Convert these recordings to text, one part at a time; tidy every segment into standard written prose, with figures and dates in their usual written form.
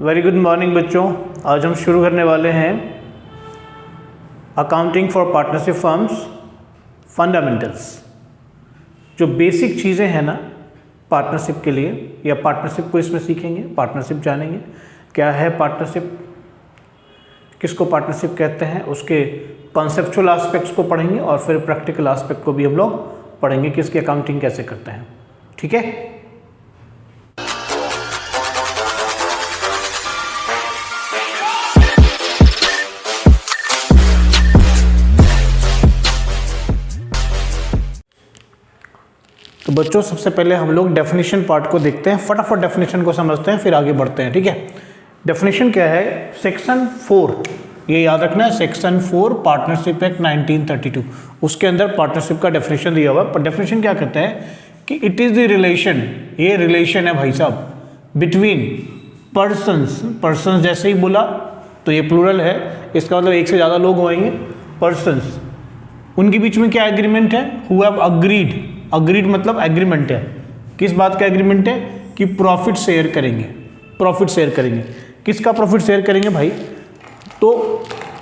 Very good morning बच्चों। आज हम शुरू करने वाले हैं accounting for partnership firms fundamentals. जो बेसिक चीज़ें हैं ना पार्टनरशिप के लिए, या पार्टनरशिप को इसमें सीखेंगे, पार्टनरशिप जानेंगे क्या है पार्टनरशिप, किसको पार्टनरशिप कहते हैं, उसके कॉन्सेप्चुअल एस्पेक्ट्स को पढ़ेंगे और फिर प्रैक्टिकल एस्पेक्ट को भी हम लोग पढ़ेंगे कि इसकी अकाउंटिंग कैसे करते हैं। ठीक है। तो बच्चों सबसे पहले हम लोग डेफिनेशन पार्ट को देखते हैं, फटाफट डेफिनेशन को समझते हैं फिर आगे बढ़ते हैं। ठीक है। डेफिनेशन क्या है? सेक्शन 4, ये याद रखना है, सेक्शन 4 पार्टनरशिप एक्ट 1932, उसके अंदर पार्टनरशिप का डेफिनेशन दिया हुआ है। पर डेफिनेशन क्या कहते हैं कि इट इज़ द रिलेशन, ये रिलेशन है भाई साहब, बिटवीन पर्सन्स। पर्सन्स जैसे ही बोला तो ये प्लूरल है, इसका मतलब एक से ज़्यादा लोग होंगे। पर्सन्स, उनके बीच में क्या एग्रीमेंट है? हु हैव अग्रीड, अग्रीड मतलब एग्रीमेंट है। किस बात का एग्रीमेंट है? कि प्रॉफिट शेयर करेंगे। प्रॉफिट शेयर करेंगे, किसका प्रॉफिट शेयर करेंगे भाई? तो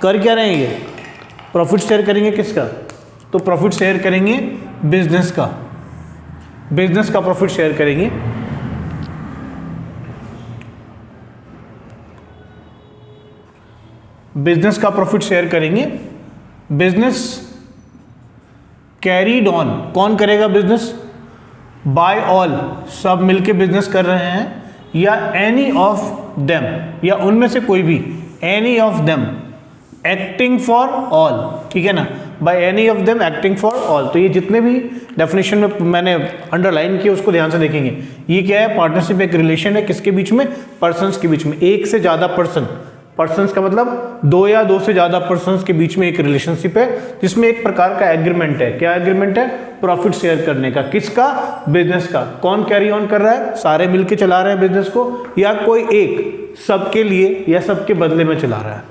कर क्या रहेंगे? प्रॉफिट शेयर करेंगे किसका? तो प्रॉफिट शेयर करेंगे बिजनेस का, बिजनेस का प्रॉफिट शेयर करेंगे। बिजनेस का प्रॉफिट शेयर करेंगे। बिजनेस कैरीड ऑन, कौन करेगा बिजनेस? बाय ऑल, सब मिलके बिजनेस कर रहे हैं, या एनी ऑफ देम, या उनमें से कोई भी, any of them acting for all. ठीक है ना, by any of them acting for all. तो ये जितने भी डेफिनेशन में मैंने अंडरलाइन किए उसको ध्यान से देखेंगे। ये क्या है? पार्टनरशिप एक रिलेशन है, किसके बीच में? पर्सन्स के बीच में, एक से ज़्यादा पर्सन। पर्सन्स का मतलब दो या दो से ज़्यादा पर्सन्स के बीच में एक रिलेशनशिप है, जिसमें एक प्रकार का एग्रीमेंट है। क्या एग्रीमेंट है? प्रॉफिट शेयर करने का। किसका? बिजनेस का। कौन कैरी ऑन कर रहा है? सारे मिलके चला रहे हैं बिजनेस को, या कोई एक सबके लिए या सबके बदले में चला रहा है।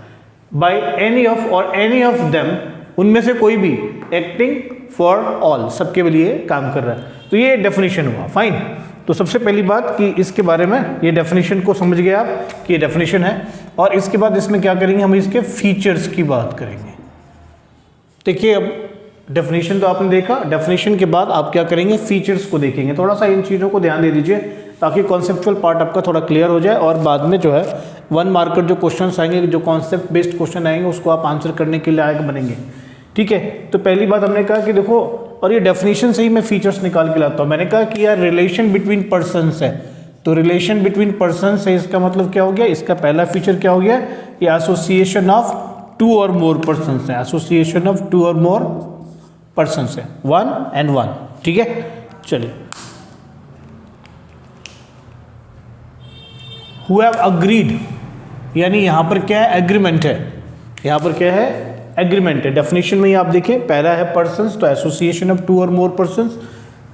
बाय एनी ऑफ, और एनी ऑफ देम, उनमें से कोई भी, एक्टिंग फॉर ऑल, सबके लिए काम कर रहा है। तो ये डेफिनेशन हुआ। फाइन। तो सबसे पहली बात कि इसके बारे में, ये डेफिनेशन को समझ गए आप कि ये डेफिनेशन है, और इसके बाद इसमें क्या करेंगे, हम इसके फीचर्स की बात करेंगे। देखिए अब डेफिनेशन तो आपने देखा, डेफिनेशन के बाद आप क्या करेंगे? फीचर्स को देखेंगे। थोड़ा सा इन चीज़ों को ध्यान दे दीजिए ताकि कॉन्सेप्चुअल पार्ट आपका थोड़ा क्लियर हो जाए, और बाद में जो है 1 मार्कर जो क्वेश्चन आएंगे, जो कॉन्सेप्ट बेस्ड क्वेश्चन आएंगे, उसको आप आंसर करने के लायक बनेंगे। ठीक है। तो पहली बात हमने कहा कि देखो, और ये डेफिनेशन से ही मैं फीचर्स निकाल के लाता हूँ। मैंने कहा कि यार रिलेशन बिटवीन पर्सन्स है, तो रिलेशन बिटवीन पर्सन्स है, इसका मतलब क्या हो गया? इसका पहला फीचर क्या हो गया? ये एसोसिएशन ऑफ 2 और मोर पर्सन्स है। एसोसिएशन ऑफ 2 और मोर पर्सन्स है, 1 and 1। ठीक है। चलिए, हु हैव अग्रीड, यानी यहां पर क्या है? एग्रीमेंट है। यहां पर क्या है? एग्रीमेंट है। डेफिनेशन में ही आप देखिए, पहला है पर्सन्स, तो एसोसिएशन ऑफ 2 और मोर पर्सन्स।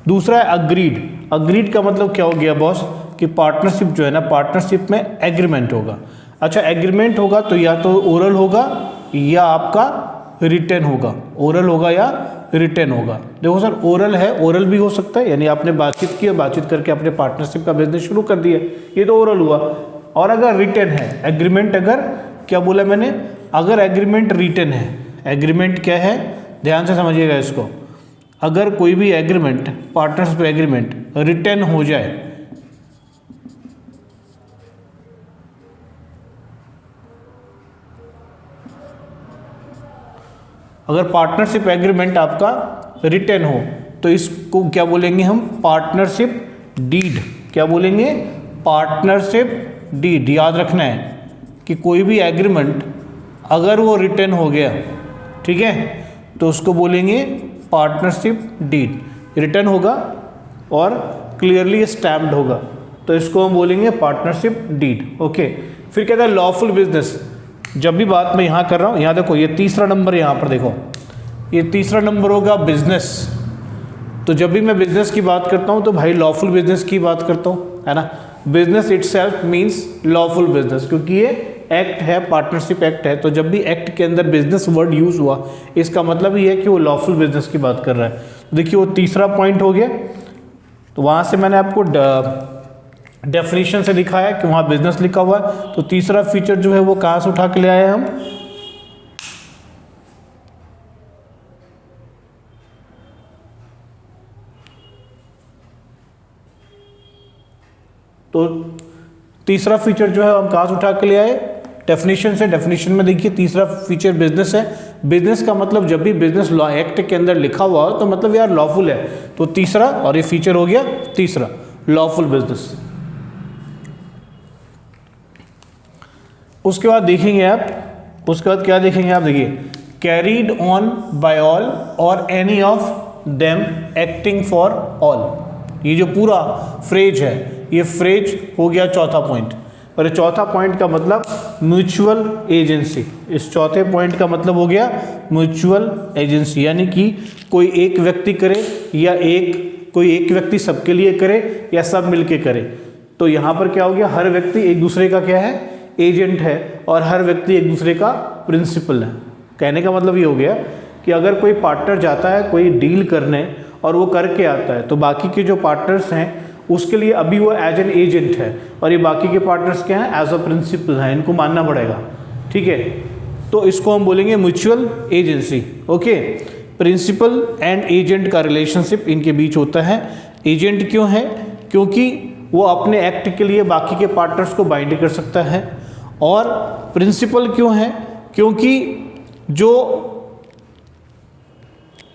दूसरा है अग्रीड। अग्रीड का मतलब क्या हो गया बॉस? कि पार्टनरशिप जो है ना, पार्टनरशिप में एग्रीमेंट होगा। अच्छा, एग्रीमेंट होगा तो या तो ओरल होगा या आपका रिटन होगा। ओरल होगा या रिटन होगा। देखो सर, ओरल है, ओरल भी हो सकता है, यानी आपने बातचीत की और बातचीत करके अपने पार्टनरशिप का बिजनेस शुरू कर दिया, ये तो ओरल हुआ। और अगर रिटन है, एग्रीमेंट, अगर क्या बोला मैंने? अगर एग्रीमेंट रिटन है, एग्रीमेंट क्या है? ध्यान से समझिएगा इसको। अगर कोई भी एग्रीमेंट, पार्टनरशिप एग्रीमेंट रिटन हो जाए, अगर पार्टनरशिप एग्रीमेंट आपका रिटन हो, तो इसको क्या बोलेंगे हम? Partnership deed. क्या बोलेंगे? Partnership deed. याद रखना है कि कोई भी एग्रीमेंट अगर वो रिटन हो गया, ठीक है, तो उसको बोलेंगे पार्टनरशिप डीड। रिटन होगा और क्लियरली स्टैम्प्ड होगा, तो इसको हम बोलेंगे पार्टनरशिप डीड। ओके। फिर कहता है लॉफुल बिजनेस। जब भी बात मैं यहाँ कर रहा हूँ, यहाँ देखो, ये तीसरा नंबर, यहाँ पर देखो, ये तीसरा नंबर होगा बिजनेस। तो जब भी मैं बिजनेस की बात करता हूँ तो भाई लॉफुल बिजनेस की बात करता हूँ, है ना। Business itself means lawful business, क्योंकि ये एक्ट है, पार्टनरशिप एक्ट है। तो जब भी एक्ट के अंदर बिजनेस वर्ड यूज हुआ, इसका मतलब ये है कि वो लॉफुल बिजनेस की बात कर रहा है। देखिए वो तीसरा पॉइंट हो गया। तो वहाँ से मैंने आपको डेफिनेशन से दिखा है कि वहाँ बिजनेस लिखा हुआ है, तो तीसरा फीचर जो है वो कहाँ से उठा के ले आए हम, तो तीसरा फीचर जो है हम कहाँ से उठा के ले आए, डेफिनेशन से। डेफिनेशन में देखिए तीसरा फीचर बिजनेस है। बिजनेस का मतलब जब भी बिजनेस लॉ एक्ट के अंदर लिखा हुआ हो तो मतलब यार लॉफुल है, तो तीसरा, और ये फीचर हो गया तीसरा, लॉफुल बिजनेस। उसके बाद देखेंगे आप, उसके बाद क्या देखेंगे आप, देखिए कैरीड ऑन बाय ऑल और any of them acting for all. ये जो पूरा फ्रेज है, ये फ्रेज हो गया चौथा पॉइंट। और चौथा पॉइंट का मतलब म्यूचुअल एजेंसी। इस चौथे पॉइंट का मतलब हो गया म्यूचुअल एजेंसी, यानी कि कोई एक व्यक्ति करे या कोई एक व्यक्ति सबके लिए करे या सब मिलके करे। तो यहाँ पर क्या हो गया, हर व्यक्ति एक दूसरे का क्या है, एजेंट है, और हर व्यक्ति एक दूसरे का प्रिंसिपल है। कहने का मतलब ये हो गया कि अगर कोई पार्टनर जाता है कोई डील करने और वो करके आता है, तो बाकी के जो पार्टनर्स हैं उसके लिए अभी वो एज एन एजेंट है, और ये बाकी के पार्टनर्स क्या हैं, एज अ प्रिंसिपल हैं, इनको मानना पड़ेगा। ठीक है, तो इसको हम बोलेंगे mutual agency. Okay, principal and agent का रिलेशनशिप इनके बीच होता है। एजेंट क्यों है, क्योंकि वो अपने एक्ट के लिए बाकी के पार्टनर्स को बाइंड कर सकता है। और प्रिंसिपल क्यों है, क्योंकि जो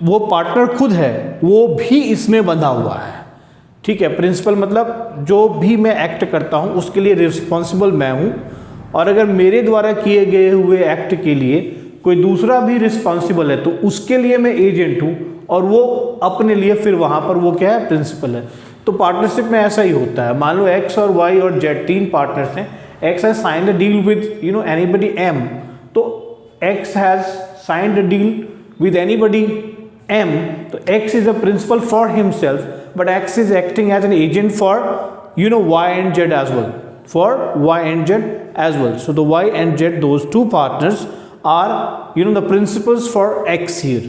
वो पार्टनर खुद है वो भी इसमें बंधा हुआ है। ठीक है, प्रिंसिपल मतलब जो भी मैं एक्ट करता हूँ उसके लिए रिस्पॉन्सिबल मैं हूँ, और अगर मेरे द्वारा किए गए हुए एक्ट के लिए कोई दूसरा भी रिस्पॉन्सिबल है तो उसके लिए मैं एजेंट हूँ, और वो अपने लिए फिर वहाँ पर वो क्या है, प्रिंसिपल है। तो पार्टनरशिप में ऐसा ही होता है। मान लो एक्स और वाई और जेड तीन पार्टनर्स हैं। X has signed a deal with anybody M, तो X has signed a deal with anybody M, तो X is a principal for himself, but X is acting as an agent for Y and Z as well, for Y and Z as well. So the Y and Z, those two partners are the principals for X here.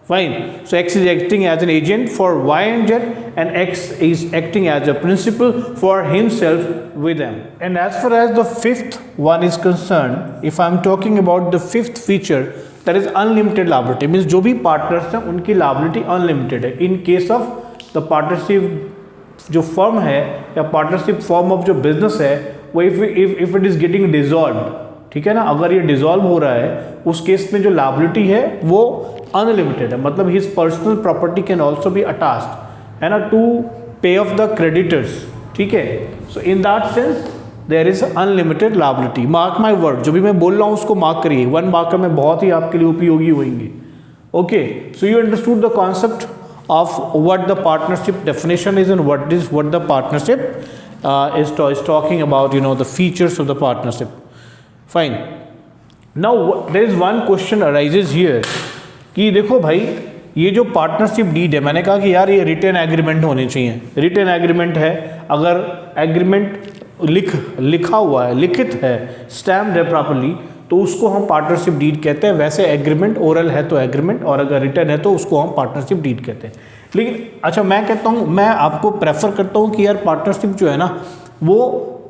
Fine. So X is acting as an agent for Y and Z, and X is acting as a principal for himself with them. And as far as the fifth one is concerned, if I am talking about the fifth feature, that is unlimited liability, means जो भी partners हैं उनकी liability unlimited है। In case of the partnership जो firm है या partnership form of जो business है वो if it is getting dissolve, ठीक है ना, अगर ये डिजॉल्व हो रहा है उस केस में जो लाइबिलिटी है वो अनलिमिटेड है। मतलब his personal property can also be attached, है ना, to pay off the creditors. ठीक है, so in that sense there is unlimited liability. Mark my word, जो भी मैं बोल रहा हूँ उसको मार्क करिए, 1 मार्कर में बहुत ही आपके लिए उपयोगी होंगे। Okay, so you understood the concept of what the partnership definition is and what the partnership is talking about, the features of the partnership. Fine. Now there is one question arises here कि देखो भाई ये जो partnership deed है, मैंने कहा कि यार ये रिटन एग्रीमेंट होने चाहिए। रिटन एग्रीमेंट है, अगर एग्रीमेंट लिखा हुआ है, लिखित है, स्टैम्प्ड है प्रॉपर्ली, तो उसको हम पार्टनरशिप डीड कहते हैं। वैसे एग्रीमेंट ओरल है तो एग्रीमेंट, और अगर रिटन है तो उसको हम पार्टनरशिप डीड कहते हैं। लेकिन अच्छा, मैं कहता हूँ, मैं आपको प्रेफर करता हूँ कि यार पार्टनरशिप जो है ना वो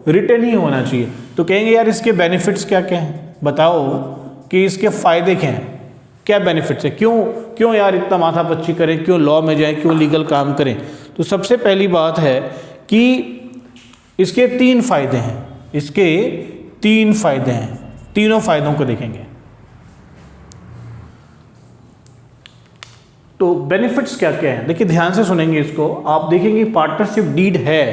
रिटन ही होना चाहिए। तो कहेंगे यार इसके बेनिफिट्स क्या क्या हैं, बताओ कि इसके फ़ायदे क्या हैं, क्या बेनिफिट्स है, क्यों यार इतना माथापच्ची करें, क्यों लॉ में जाएं, क्यों लीगल काम करें। तो सबसे पहली बात है कि इसके 3 फायदे हैं, इसके 3 फायदे हैं, तीनों फायदों को देखेंगे। तो बेनिफिट्स क्या क्या हैं, देखिए ध्यान से सुनेंगे इसको। आप देखेंगे पार्टनरशिप डीड है,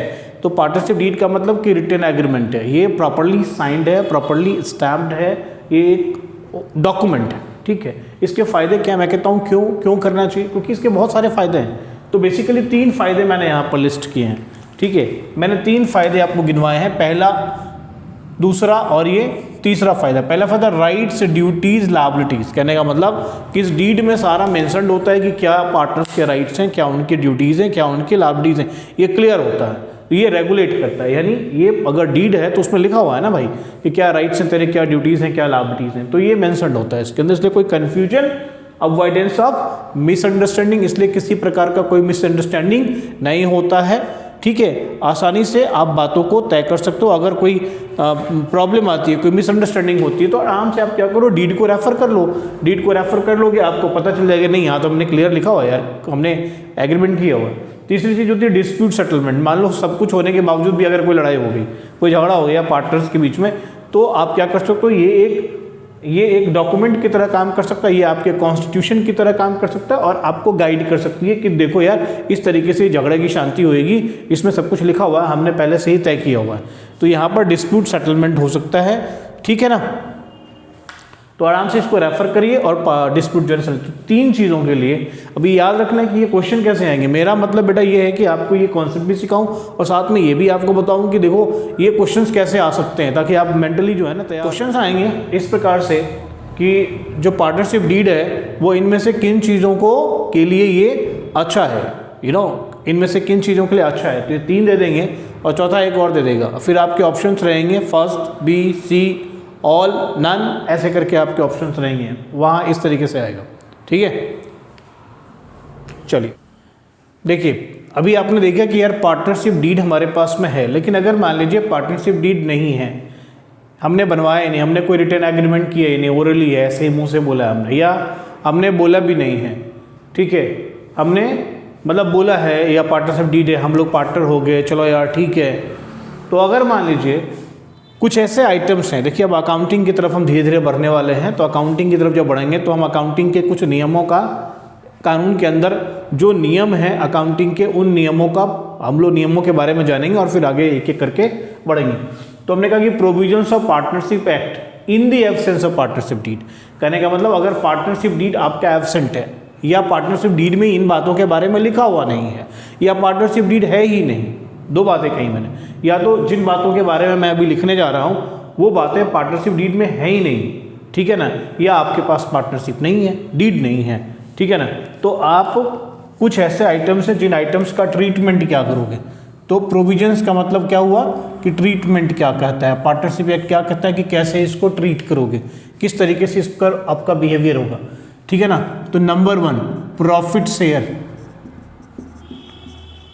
तो पार्टनरशिप डीड का मतलब कि रिटन एग्रीमेंट है, ये प्रॉपर्ली साइंड है, प्रॉपर्ली स्टैम्प्ड है, ये एक डॉक्यूमेंट है। ठीक है, इसके फायदे क्या, मैं कहता हूँ क्यों करना चाहिए, क्योंकि इसके बहुत सारे फायदे हैं। तो बेसिकली 3 फायदे मैंने यहाँ पर लिस्ट किए हैं। ठीक है, मैंने 3 फायदे आपको गिनवाए हैं, पहला, दूसरा और ये तीसरा फायदा। पहला फायदा राइट्स, ड्यूटीज, लायबिलिटीज। कहने का मतलब कि इस डीड में सारा मेंशन्ड होता है कि क्या पार्टनर्स के राइट्स हैं, क्या उनकी ड्यूटीज़ हैं, क्या उनकी लायबिलिटीज हैं, ये क्लियर होता है, ये रेगुलेट करता है। यानी ये अगर डीड है तो उसमें लिखा हुआ है ना भाई कि क्या राइट्स हैं तेरे, क्या ड्यूटीज़ हैं, क्या लायबिलिटीज हैं, तो ये मेंशन्ड होता है इसके अंदर। इसलिए कोई कन्फ्यूजन, अवॉइडेंस ऑफ मिसअंडरस्टैंडिंग, इसलिए किसी प्रकार का कोई मिसअंडरस्टैंडिंग नहीं होता है। ठीक है, आसानी से आप बातों को तय कर सकते हो। अगर कोई प्रॉब्लम आती है, कोई मिसअंडरस्टैंडिंग होती है, तो आराम से आप क्या करो, डीड को रेफर कर लो। डीड को रेफर कर लोगे, आपको पता चल जाएगा नहीं यहाँ तो हमने क्लियर लिखा हुआ है यार, हमने एग्रीमेंट किया हुआ है। तीसरी चीज़ होती है डिस्प्यूट सेटलमेंट। मान लो सब कुछ होने के बावजूद भी अगर कोई लड़ाई हो गई, कोई झगड़ा हो गया पार्टनर्स के बीच में, तो आप क्या कर सकते हो, ये एक डॉक्यूमेंट की तरह काम कर सकता है, ये आपके कॉन्स्टिट्यूशन की तरह काम कर सकता है और आपको गाइड कर सकती है कि देखो यार इस तरीके से झगड़े की शांति होएगी, इसमें सब कुछ लिखा हुआ है, हमने पहले से ही तय किया हुआ है। तो यहाँ पर डिस्प्यूट सेटलमेंट हो सकता है, ठीक है ना। तो आराम से इसको रेफर करिए और डिस्प्यूट जो है, तो 3 चीज़ों के लिए अभी याद रखना है कि ये क्वेश्चन कैसे आएंगे। मेरा मतलब बेटा ये है कि आपको ये कॉन्सेप्ट भी सिखाऊं और साथ में ये भी आपको बताऊं कि देखो ये क्वेश्चंस कैसे आ सकते हैं, ताकि आप मेंटली जो है ना तैयार। क्वेश्चंस आएंगे इस प्रकार से कि जो पार्टनरशिप डीड है वो इनमें से किन चीज़ों को के लिए ये अच्छा है, इनमें से किन चीज़ों के लिए अच्छा है। तो ये 3 दे देंगे और चौथा एक और दे देगा। फिर आपके ऑप्शंस रहेंगे फर्स्ट, बी, सी, ऑल, नन, ऐसे करके आपके ऑप्शंस रहेंगे, वहाँ इस तरीके से आएगा, ठीक है। चलिए देखिए, अभी आपने देखा कि यार पार्टनरशिप डीड हमारे पास में है, लेकिन अगर मान लीजिए पार्टनरशिप डीड नहीं है, हमने बनवाया ही नहीं, हमने कोई रिटर्न एग्रीमेंट किया ही नहीं, ओरली है, ऐसे ही मुँह से बोला हमने, या हमने बोला भी नहीं है, ठीक है, हमने मतलब बोला है या पार्टनरशिप डीड है, हम लोग पार्टनर हो गए, चलो यार ठीक है। तो अगर मान लीजिए कुछ ऐसे आइटम्स हैं, देखिए अब अकाउंटिंग की तरफ हम धीरे धीरे बढ़ने वाले हैं, तो अकाउंटिंग की तरफ जब बढ़ेंगे तो हम अकाउंटिंग के कुछ नियमों का, कानून के अंदर जो नियम हैं अकाउंटिंग के, उन नियमों का हम लोग नियमों के बारे में जानेंगे और फिर आगे एक एक करके बढ़ेंगे। तो हमने कहा कि provisions of partnership act in the absence of partnership deed, कहने का मतलब अगर पार्टनरशिप डीड आपका एब्सेंट है या पार्टनरशिप डीड में इन बातों के बारे में लिखा हुआ नहीं है या पार्टनरशिप डीड है ही नहीं, 2 बातें कही मैंने, या तो जिन बातों के बारे में मैं अभी लिखने जा रहा हूँ वो बातें पार्टनरशिप डीड में है ही नहीं, ठीक है ना, या आपके पास पार्टनरशिप नहीं है, डीड नहीं है, ठीक है ना। तो आप कुछ ऐसे आइटम्स हैं जिन आइटम्स का ट्रीटमेंट क्या करोगे। तो प्रोविजंस का मतलब क्या हुआ कि ट्रीटमेंट क्या कहता है, पार्टनरशिप एक्ट क्या कहता है कि कैसे इसको ट्रीट करोगे, किस तरीके से इसका आपका बिहेवियर होगा, ठीक है ना। तो number 1 profit share.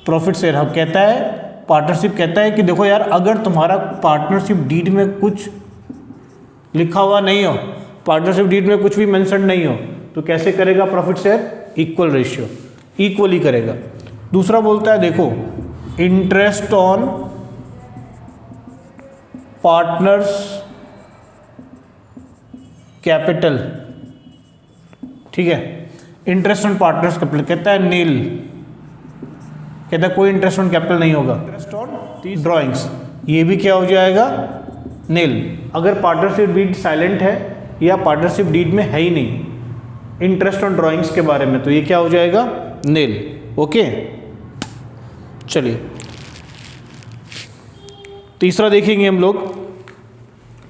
Profit share हम कहता है, पार्टनरशिप कहता है कि देखो यार अगर तुम्हारा पार्टनरशिप डीड में कुछ लिखा हुआ नहीं हो, पार्टनरशिप डीड में कुछ भी मेंशन नहीं हो, तो कैसे करेगा profit share, equal ratio, equally करेगा। दूसरा बोलता है देखो इंटरेस्ट ऑन पार्टनर्स कैपिटल, ठीक है, इंटरेस्ट ऑन पार्टनर्स कैपिटल कहता है नील, कहता है कोई इंटरेस्ट ऑन कैपिटल नहीं होगा। इंटरेस्ट ऑन ड्राइंग्स, ये भी क्या हो जाएगा, नील। अगर पार्टनरशिप डीड साइलेंट है या पार्टनरशिप डीड में है ही नहीं इंटरेस्ट ऑन ड्राइंग्स के बारे में, तो ये क्या हो जाएगा, नील। ओके, चलिए तीसरा देखेंगे हम लोग,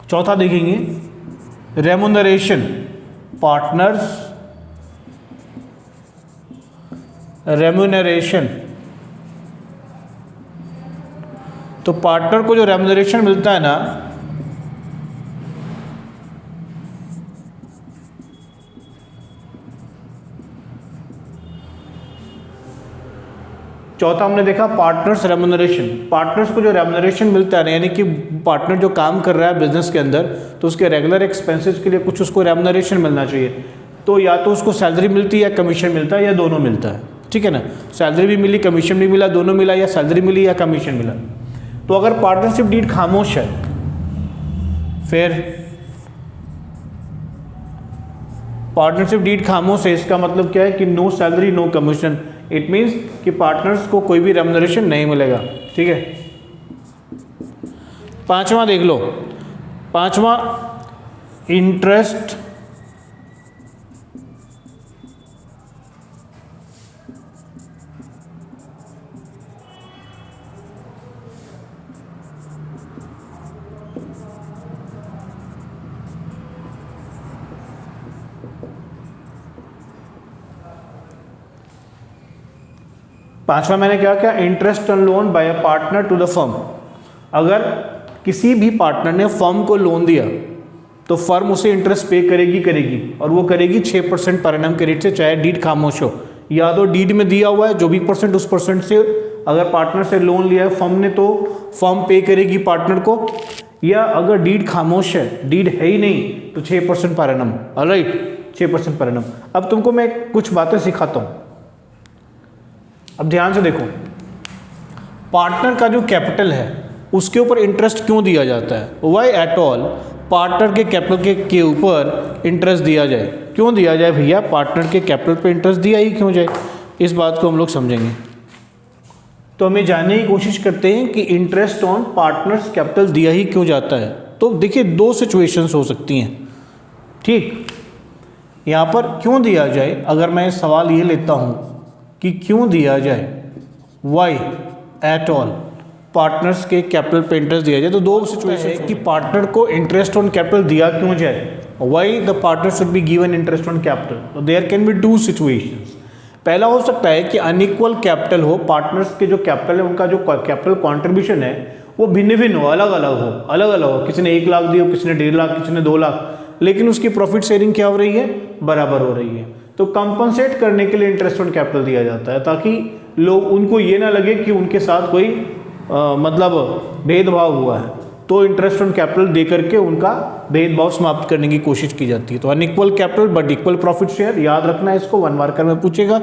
चौथा देखेंगे रेमुनरेशन, पार्टनर्स रेमुनरेशन। तो पार्टनर को जो रेमुनरेशन मिलता है ना, चौथा हमने देखा पार्टनर्स रेमुनरेशन, पार्टनर्स को जो रेमुनरेशन मिलता है यानी कि पार्टनर जो काम कर रहा है बिजनेस के अंदर, तो उसके रेगुलर एक्सपेंसेस के लिए कुछ उसको रेमुनरेशन मिलना चाहिए। तो या तो उसको सैलरी मिलती है या कमीशन मिलता है या दोनों मिलता है, ठीक है ना, सैलरी भी मिली कमीशन भी मिला, दोनों मिला, या सैलरी मिली या कमीशन मिला। तो अगर पार्टनरशिप डीड खामोश है, फिर पार्टनरशिप डीड खामोश है, इसका मतलब क्या है कि no salary no commission, it means कि पार्टनर्स को कोई भी रेमुनरेशन नहीं मिलेगा, ठीक है। पांचवा देख लो, पांचवा इंटरेस्ट पांचवा मैंने क्या किया, interest on loan by a partner to the firm. अगर किसी भी पार्टनर ने फर्म को लोन दिया तो फर्म उसे इंटरेस्ट पे करेगी और वो करेगी 6% पर एनम के रेट से, चाहे डीड खामोश हो, या तो डीड में दिया हुआ है जो भी परसेंट उस परसेंट से अगर पार्टनर से लोन लिया है फर्म ने तो फर्म पे करेगी पार्टनर को, या अगर डीड खामोश है, डीड है ही नहीं, तो 6% per annum, alright 6% per annum. अब तुमको मैं कुछ बातें सिखाता हूं, अब ध्यान से देखो। पार्टनर का जो कैपिटल है उसके ऊपर इंटरेस्ट क्यों दिया जाता है? वाई एट ऑल पार्टनर के कैपिटल के ऊपर इंटरेस्ट दिया जाए? क्यों दिया जाए भैया? पार्टनर के कैपिटल पे इंटरेस्ट दिया ही क्यों जाए, इस बात को हम लोग समझेंगे। तो हमें जानने की कोशिश करते हैं कि इंटरेस्ट ऑन पार्टनर्स कैपिटल दिया ही क्यों जाता है। तो देखिए 2 सिचुएशंस हो सकती हैं, ठीक। यहाँ पर क्यों दिया जाए, अगर मैं सवाल ये लेता हूँ कि क्यों दिया जाए, वाई एट ऑल पार्टनर्स के कैपिटल पे इंटरेस्ट दिया जाए, तो 2 सिचुएशन है कि पार्टनर को इंटरेस्ट ऑन कैपिटल दिया क्यों जाए, why the partner should be given interest on capital. तो देयर कैन बी 2 सिचुएशंस। पहला हो सकता है कि अनइक्वल कैपिटल हो, पार्टनर्स के जो कैपिटल है उनका जो कैपिटल कॉन्ट्रीब्यूशन है वो भिन्न भिन्न हो, अलग अलग हो, किसी ने 1 लाख दिया, किसी ने 1.5 लाख, किसी ने 2 लाख, लेकिन उसकी प्रॉफिट शेयरिंग क्या हो रही है, बराबर हो रही है। तो कंपनसेट करने के लिए इंटरेस्ट ऑन कैपिटल दिया जाता है, ताकि लोग उनको ये ना लगे कि उनके साथ कोई मतलब भेदभाव हुआ है, तो इंटरेस्ट ऑन कैपिटल दे करके उनका भेदभाव समाप्त करने की कोशिश की जाती है। तो unequal capital but equal profit share, याद रखना है इसको, 1 मार्कर में पूछेगा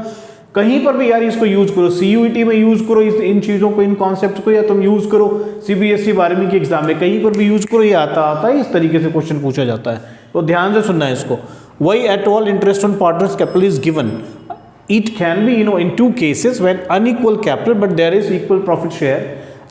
कहीं पर भी यार, इसको यूज करो, सीयूईटी में यूज करो इन चीज़ों को, इन कॉन्सेप्ट को, या तुम यूज करो सीबीएसई 12वीं के एग्जाम में, कहीं पर भी यूज करो, ये आता है, इस तरीके से क्वेश्चन पूछा जाता है। तो ध्यान से सुनना है इसको। Why at all interest on partners capital is given, it can be in 2 cases when unequal capital but there is equal profit share.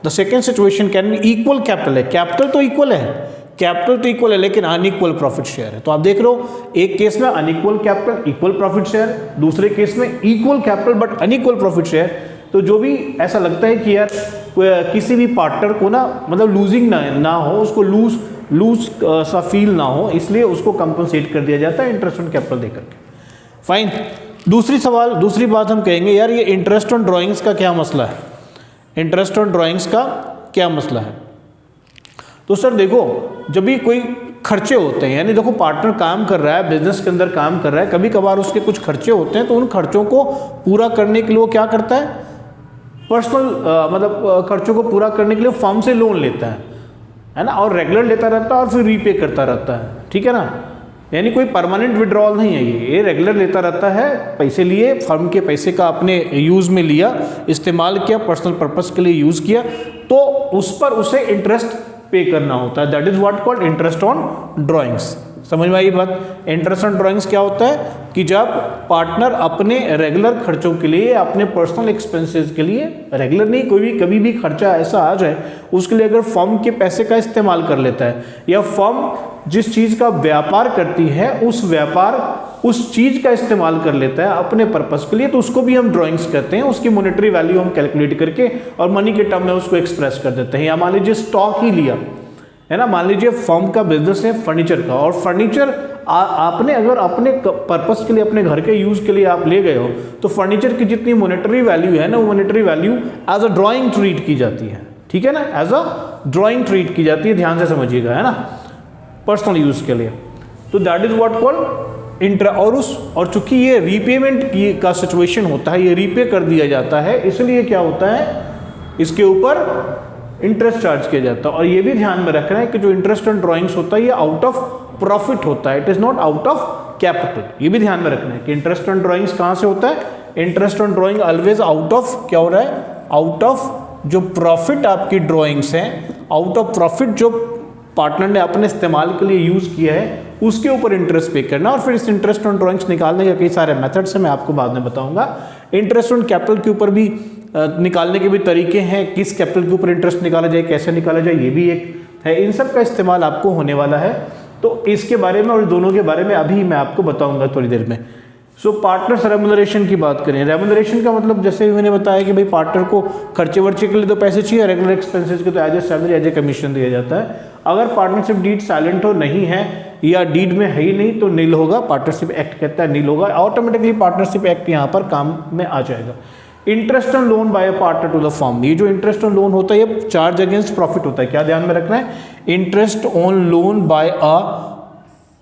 The second situation can be equal capital है, कैपिटल तो equal है, capital तो equal है लेकिन unequal profit share है। तो आप देख रहे हो, एक केस में unequal capital equal profit share, दूसरे केस में equal capital but unequal profit share. तो जो भी ऐसा लगता है कि यार किसी भी पार्टनर को ना मतलब लूजिंग ना हो, उसको लूज सा फील ना हो, इसलिए उसको कंपनसेट कर दिया जाता है इंटरेस्ट ऑन कैपिटल देकर के। फाइन। दूसरी बात हम कहेंगे यार, ये इंटरेस्ट ऑन ड्राइंग्स का क्या मसला है, इंटरेस्ट ऑन ड्राइंग्स का क्या मसला है। तो सर देखो, जब भी कोई खर्चे होते हैं, यानी देखो पार्टनर काम कर रहा है, बिजनेस के अंदर काम कर रहा है, कभी कभार उसके कुछ खर्चे होते हैं, तो उन खर्चों को पूरा करने के लिए वो क्या करता है, पर्सनल मतलब खर्चों को पूरा करने के लिए फर्म से लोन लेता है ना, और रेगुलर लेता रहता है और फिर रीपे करता रहता है, ठीक है ना। यानी कोई परमानेंट विड्रॉल नहीं है, ये रेगुलर लेता रहता है, पैसे लिए, फर्म के पैसे का अपने यूज़ में लिया, इस्तेमाल किया, पर्सनल पर्पस के लिए यूज़ किया, तो उस पर उसे इंटरेस्ट पे करना होता है। That is what called interest on drawings. समझ में आई बात? इंटरेस्ट ऑन ड्राइंग्स क्या होता है कि जब पार्टनर अपने रेगुलर खर्चों के लिए, अपने पर्सनल एक्सपेंसेस के लिए, रेगुलर नहीं, कोई भी कभी भी खर्चा ऐसा आ जाए उसके लिए अगर फर्म के पैसे का इस्तेमाल कर लेता है, या फर्म जिस चीज़ का व्यापार करती है उस चीज़ का इस्तेमाल कर लेता है अपने पर्पस के लिए, तो उसको भी हम ड्राइंग्स कहते हैं। उसकी मॉनेटरी वैल्यू हम कैलकुलेट करके और मनी के टर्म में उसको एक्सप्रेस कर देते हैं। या मान लीजिए स्टॉक ही लिया है ना, मान लीजिए फर्म का बिजनेस है फर्नीचर का, और फर्नीचर आपने अगर अपने पर्पस के लिए, अपने घर के यूज़ के लिए आप ले गए हो, तो फर्नीचर की जितनी मॉनेटरी वैल्यू है ना, वो monetary value as a drawing treat की जाती है, ठीक है ना, एज अ ड्राइंग ट्रीट की जाती है। ध्यान से समझिएगा, है ना, पर्सनल यूज़ के लिए। तो दैट इज व्हाट कॉल्ड और चूंकि ये रीपेमेंट का सिचुएशन होता है, ये रीपे कर दिया जाता है, इसलिए क्या होता है, इसके ऊपर इंटरेस्ट चार्ज किया जाता है। और ये भी ध्यान में रखना है कि जो इंटरेस्ट ऑन ड्राइंग्स होता है ये आउट ऑफ प्रॉफिट होता है, it is not out of capital. ये भी ध्यान में रखना है कि इंटरेस्ट ऑन ड्राइंग्स कहाँ से होता है, interest on drawing always out of क्या हो रहा है, आउट ऑफ जो प्रॉफिट आपकी ड्राइंग्स हैं, आउट ऑफ प्रॉफिट जो पार्टनर ने अपने इस्तेमाल के लिए यूज़ किया है, उसके ऊपर इंटरेस्ट पे करना। और फिर इस इंटरेस्ट ऑन ड्राइंग्स निकालने के कई सारे मेथड्स हैं, मैं आपको बाद में बताऊंगा। इंटरेस्ट ऑन कैपिटल के ऊपर भी निकालने के भी तरीके हैं, किस कैपिटल के ऊपर इंटरेस्ट निकाला जाए, कैसे निकाला जाए, ये भी एक है। इन सब का इस्तेमाल आपको होने वाला है, तो इसके बारे में और दोनों के बारे में अभी मैं आपको बताऊंगा थोड़ी देर में। सो पार्टनर्स रेमुनरेशन की बात करें, रेमुनरेशन का मतलब जैसे मैंने बताया कि भाई पार्टनर को खर्चे वर्चे के लिए तो पैसे चाहिए, रेगुलर एक्सपेंसेस के तो as a salary, as a commission दिया जाता है। अगर पार्टनरशिप डीड साइलेंट हो, नहीं है, या डीड में है ही नहीं, तो नील होगा, पार्टनरशिप एक्ट कहता है नील होगा, ऑटोमेटिकली पार्टनरशिप एक्ट यहाँ पर काम में आ जाएगा। Interest on loan by a partner to the firm, ये जो इंटरेस्ट ऑन लोन होता है ये चार्ज अगेंस्ट प्रॉफिट होता है, क्या ध्यान में रखना है, interest on loan by a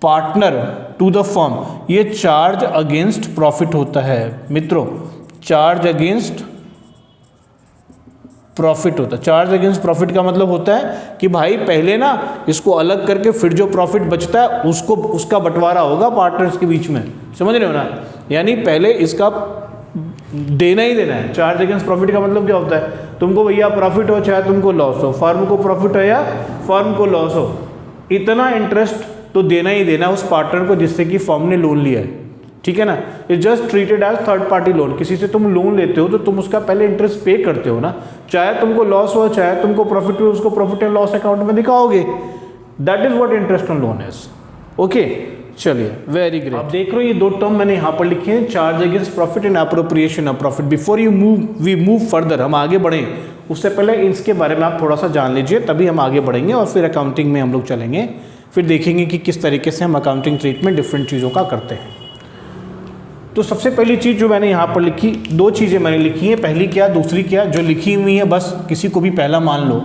partner to the firm, ये चार्ज अगेंस्ट प्रॉफिट होता है मित्रों, चार्ज अगेंस्ट प्रॉफिट होता है। चार्ज अगेंस्ट प्रॉफिट का मतलब होता है कि भाई पहले ना इसको अलग करके फिर जो प्रॉफिट बचता है उसको उसका बंटवारा होगा पार्टनर्स के बीच में, समझ रहे हो ना। यानी पहले इसका देना ही देना है। चार्ज अगेंस्ट प्रॉफिट का मतलब क्या होता है, तुमको भैया प्रॉफिट हो चाहे तुमको लॉस हो, फर्म को प्रॉफिट हो या फर्म को लॉस हो, इतना इंटरेस्ट तो देना ही देना है उस पार्टनर को जिससे कि फर्म ने लोन लिया है, ठीक है ना। It's just treated as third party loan. किसी से तुम लोन लेते हो तो तुम उसका पहले इंटरेस्ट पे करते हो ना, चाहे तुमको लॉस हो चाहे तुमको प्रॉफिट हो, उसको प्रॉफिट एंड लॉस अकाउंट में दिखाओगे। That is what interest on loan is. Okay, चलिए, वेरी ग्रेट। आप देख रहे हो ये दो टर्म मैंने यहाँ पर लिखे हैं, charge against profit and appropriation of profit. Before we move further, हम आगे बढ़ें उससे पहले इसके बारे में आप थोड़ा सा जान लीजिए, तभी हम आगे बढ़ेंगे और फिर अकाउंटिंग में हम लोग चलेंगे, फिर देखेंगे कि किस तरीके से हम अकाउंटिंग ट्रीटमेंट डिफरेंट चीज़ों का करते हैं। तो सबसे पहली चीज़ जो मैंने यहाँ पर लिखी, दो चीज़ें मैंने लिखी हैं, पहली क्या दूसरी क्या, जो लिखी हुई है बस किसी को भी पहला मान लो।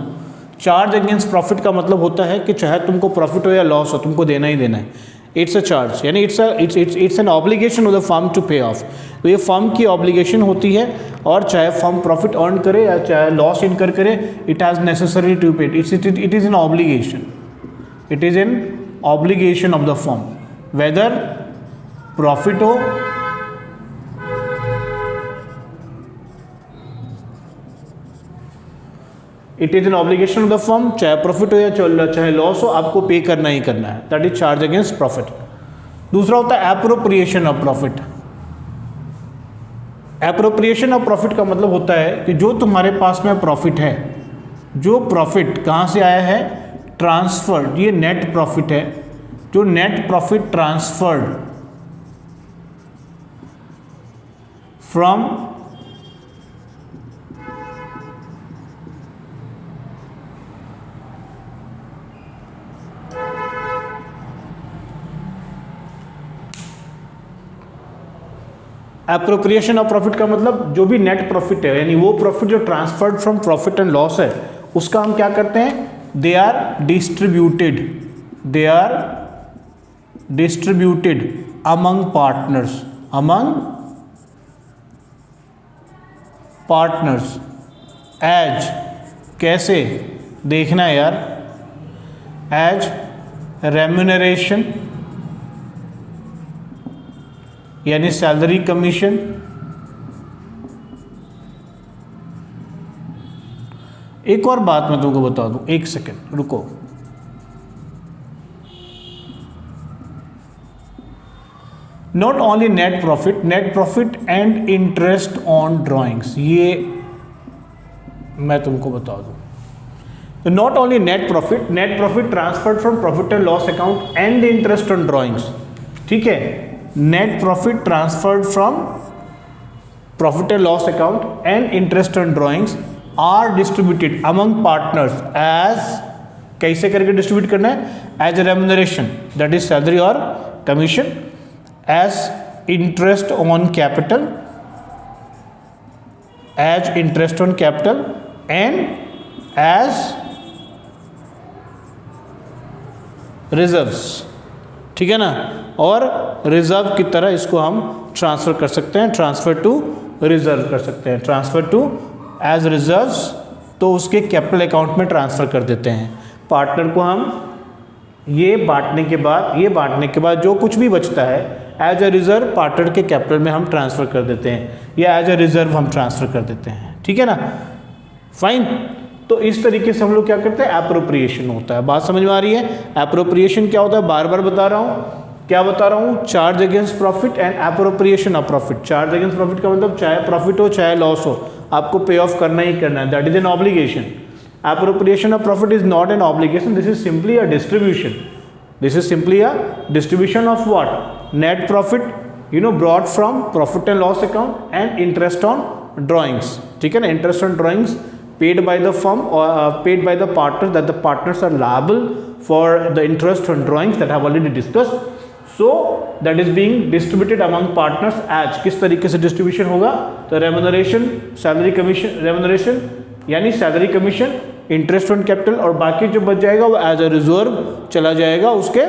चार्ज अगेंस्ट प्रॉफिट का मतलब होता है कि चाहे तुमको प्रॉफिट हो या लॉस हो तुमको देना ही देना है। इट्स अ चार्ज, यानी it's an obligation of the firm to pay off. तो ये फर्म की ऑब्लिगेशन होती है, और चाहे फर्म प्रॉफिट अर्न करे या चाहे लॉस इनकर करे, it has necessary to pay. It is an obligation, it is an obligation of the firm, whether profit हो it is an obligation of the firm, चाहे प्रॉफिट हो या चाहे लॉस हो, आपको पे करना ही करना है। That is charge against profit. दूसरा होता है appropriation of profit. Appropriation of profit का मतलब होता है कि जो तुम्हारे पास में प्रॉफिट है, जो प्रॉफिट कहाँ से आया है, ट्रांसफर्ड, ये नेट प्रॉफिट है, जो net profit transferred from appropriation of profit का मतलब जो भी नेट प्रॉफिट है, यानी वो प्रॉफिट जो transferred from profit and loss है, उसका हम क्या करते हैं, they are distributed among partners as, कैसे देखना है यार, एज रेम्यूनरेशन, यानी सैलरी कमीशन, एक और बात मैं तुमको बता दूं, एक सेकेंड रुको। Not only net profit and interest on drawings, ये मैं तुमको बता दूं। तो not only net profit transferred from profit and loss account and interest on drawings, ठीक है। Net profit transferred from profit and loss account and interest on drawings are distributed among partners as, कैसे करके distribute करना है, as a remuneration, that is salary or commission, as interest on capital, and as reserves, ठीक है ना। और reserve की तरह इसको हम ट्रांसफ़र कर सकते हैं, ट्रांसफ़र टू रिजर्व कर सकते हैं, ट्रांसफ़र टू एज रिजर्व्स, तो उसके कैपिटल अकाउंट में ट्रांसफ़र कर देते हैं। पार्टनर को हम ये बांटने के बाद जो कुछ भी बचता है एज अ रिजर्व पार्टनर के कैपिटल में हम ट्रांसफ़र कर देते हैं, या एज अ रिजर्व हम ट्रांसफ़र कर देते हैं, ठीक है ना, फाइन। तो इस तरीके से हम लोग क्या करते हैं, एप्रोप्रिएशन होता है। बात समझ में आ रही है। एप्रोप्रिएशन क्या होता है, बार बार बता रहा हूँ, क्या बता रहा हूँ, charge against profit and appropriation of profit. Charge against profit का मतलब चाहे प्रॉफिट हो चाहे लॉस हो, आपको पे ऑफ करना ही करना है, that is an obligation. Appropriation of profit is not an obligation, this is simply a distribution. This is simply a distribution of what, net profit, brought from profit and loss account and interest on drawings, ठीक है ना। interest on drawings paid by the firm or paid by the partners, that the partners are liable for the interest on drawings that have already discussed. So that is being distributed among partners as, किस तरीके से distribution होगा, तो remuneration, salary commission, remuneration यानी salary commission, interest on capital, और बाकी जो बच जाएगा वो as a reserve चला जाएगा, उसके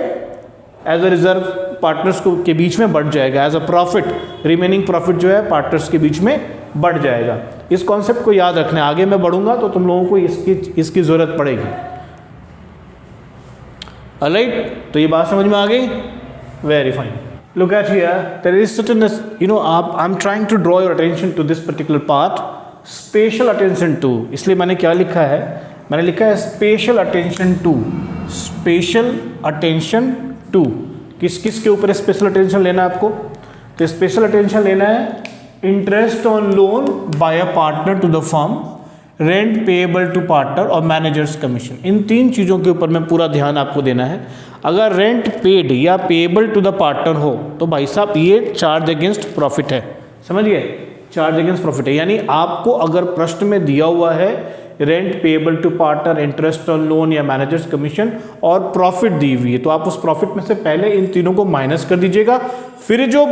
एज अ रिजर्व पार्टनर्स को के बीच में बढ़ जाएगा, as a profit, remaining profit जो है पार्टनर्स के बीच में बढ़ जाएगा। इस कॉन्सेप्ट को याद रखना है, आगे मैं बढ़ूंगा तो तुम लोगों को इसकी ज़रूरत पड़ेगी। ऑलराइट, तो ये बात समझ में आ गई? Very fine. Look at here, there is certain, I'm trying to draw your attention to this particular part, special attention to, इसलिए मैंने क्या लिखा है, मैंने लिखा है special attention to, special attention to, किस किस के ऊपर special attention लेना है आपको? तो special attention लेना है interest on loan by a partner to the firm, rent payable to partner और मैनेजर्स कमीशन। इन तीन चीज़ों के ऊपर में पूरा ध्यान आपको देना है। अगर रेंट पेड या पेएबल टू द पार्टनर हो तो भाई साहब ये चार्ज अगेंस्ट प्रॉफिट है, समझिए, चार्ज अगेंस्ट प्रॉफिट है। यानी आपको अगर प्रश्न में दिया हुआ है rent payable to partner, interest on loan या मैनेजर्स कमीशन और प्रॉफिट दी हुई है, तो आप उस प्रॉफिट में से पहले इन तीनों को माइनस कर दीजिएगा, फिर जो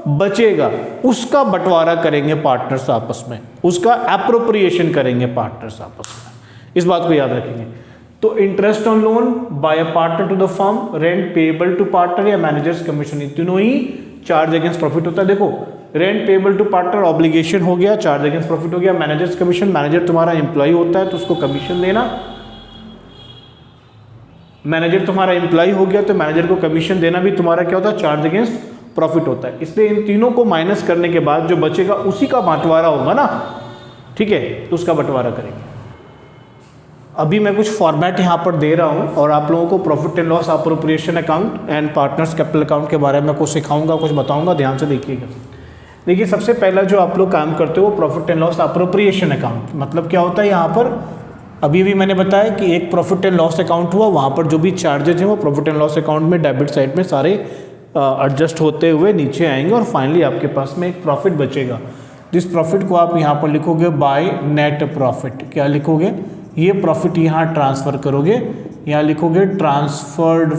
बचेगा उसका बंटवारा करेंगे पार्टनर्स आपस में, उसका एप्रोप्रिएशन करेंगे पार्टनर्स आपस में। इस बात को याद रखेंगे। तो interest on loan by a partner to the firm, rent payable to partner या मैनेजर्स कमीशन, इन तीनों ही चार्ज अगेंस्ट प्रॉफिट होता है। देखो, rent payable to partner obligation हो गया, चार्ज अगेंस्ट प्रॉफिट हो गया। मैनेजर्स कमीशन, मैनेजर तुम्हारा एम्प्लॉय होता है तो उसको कमीशन देना, मैनेजर तुम्हारा एम्प्लॉय हो गया तो मैनेजर को कमीशन देना भी तुम्हारा क्या होता है, चार्ज अगेंस्ट प्रॉफिट होता है। इसलिए इन तीनों को माइनस करने के बाद जो बचेगा उसी का बंटवारा होगा ना, ठीक है, तो उसका बंटवारा करेंगे। अभी मैं कुछ फॉर्मेट यहाँ पर दे रहा हूँ और आप लोगों को profit and loss appropriation account and partners capital account के बारे में कुछ सिखाऊंगा, कुछ बताऊंगा, ध्यान से देखिएगा। देखिए, सबसे पहला जो आप लोग काम करते हो वो profit and loss appropriation account, मतलब क्या होता है यहाँ पर अभी भी मैंने बताया कि एक प्रॉफिट एंड लॉस अकाउंट हुआ, वहाँ पर जो भी चार्जेज हैं वो प्रॉफिट एंड लॉस अकाउंट में डेबिट साइड में सारे एडजस्ट होते हुए नीचे आएंगे और फाइनली आपके पास में एक प्रॉफिट बचेगा। जिस प्रॉफिट को आप यहाँ पर लिखोगे बाय नेट प्रॉफिट, क्या लिखोगे, ये प्रॉफिट यहाँ ट्रांसफ़र करोगे, यहाँ लिखोगे transferred